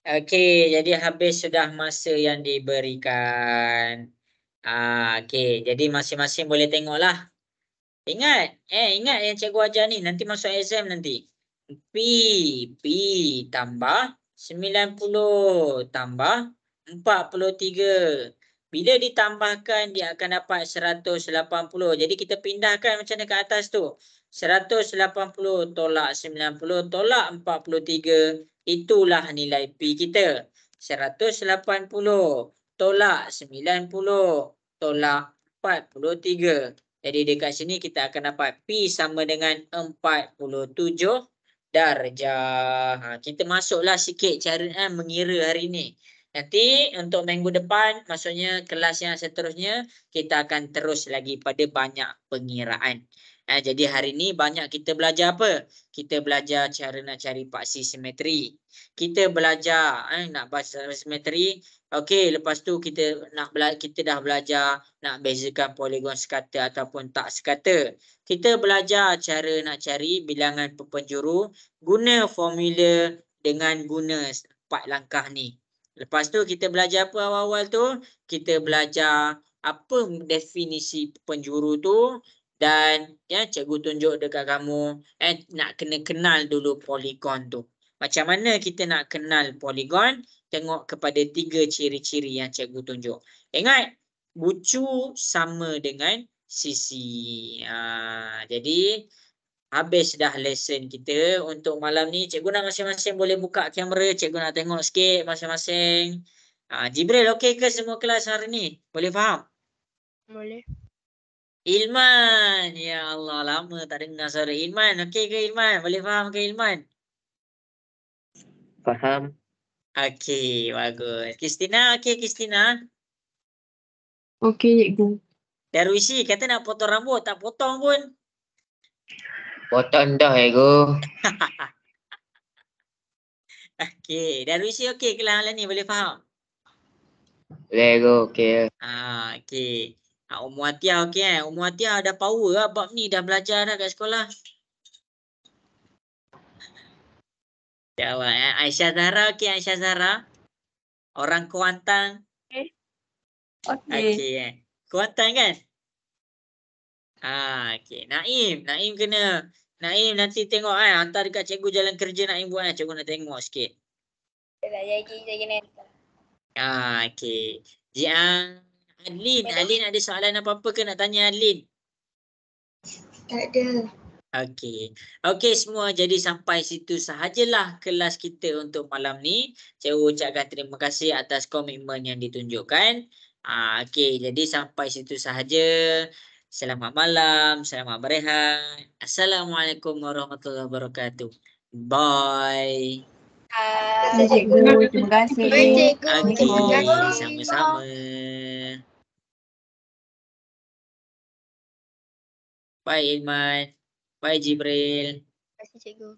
Okey, jadi habis sudah masa yang diberikan. Okey, jadi masing-masing boleh tengoklah. Ingat yang cikgu ajar ni nanti masuk exam nanti. P tambah 90 tambah 43. Bila ditambahkan dia akan dapat 180. Jadi kita pindahkan macam dekat atas tu. 180 tolak 90 tolak 43. Itulah nilai P kita. 180 tolak 90 tolak 43. Jadi dekat sini kita akan dapat P sama dengan 47 darjah. Kita masuklah sikit cara mengira hari ni. Nanti untuk minggu depan, maksudnya kelas yang seterusnya, kita akan terus lagi pada banyak pengiraan. Jadi hari ni banyak kita belajar apa? Kita belajar cara nak cari paksi simetri. Kita belajar nak baca simetri. Okey, lepas tu kita dah belajar nak bezakan poligon sekata ataupun tak sekata. Kita belajar cara nak cari bilangan perpenjuru guna formula dengan guna 4 langkah ni. Lepas tu kita belajar apa awal-awal tu? Kita belajar apa definisi penjuru tu dan ya cikgu tunjuk dekat kamu nak kena kenal dulu poligon tu. Macam mana kita nak kenal poligon? Tengok kepada 3 ciri-ciri yang cikgu tunjuk. Ingat, bucu sama dengan sisi. Jadi habis dah lesson kita untuk malam ni. Cikgu nak masing-masing boleh buka kamera. Cikgu nak tengok sikit masing-masing. Jibril okey ke semua kelas hari ni? Boleh faham? Boleh. Ilman. Ya Allah, lama tak dengar suara Ilman. Okey ke Ilman? Boleh faham ke Ilman? Faham. Okey, bagus. Kristina, okey Kristina. Okey, cikgu. Darwisi kata nak potong rambut. Tak potong pun. Potong dah, ego. Okey, Darwisi okey ke lah ni? Boleh faham? Boleh, ego. Okey. Okey. Ummu Atiyah okey Ummu Atiyah dah power lah bab ni, dah belajar dah kat sekolah. Jawab Aisyah Zahra okey Aisyah Zahra. Orang Kuantan. Okey. Okey Kuantan kan? Okey. Naim kena. Naim nanti tengok hantar dekat cikgu jalan kerja Naim buat cikgu nak tengok sikit. Saya kena hantar. Okey. Adlin ada soalan apa-apa ke nak tanya Adlin? Tak ada. Okey semua, jadi sampai situ sahajalah kelas kita untuk malam ni. Cikgu ucapkan terima kasih atas komitmen yang ditunjukkan. Okey, jadi sampai situ sahaja. Selamat malam, selamat berehat. Assalamualaikum warahmatullahi wabarakatuh. Bye. Cikgu, terima kasih. Baik, cikgu. Terima Okey, kasih. sama-sama. Bye Ilman. Bye Jibril. Terima kasih, cikgu.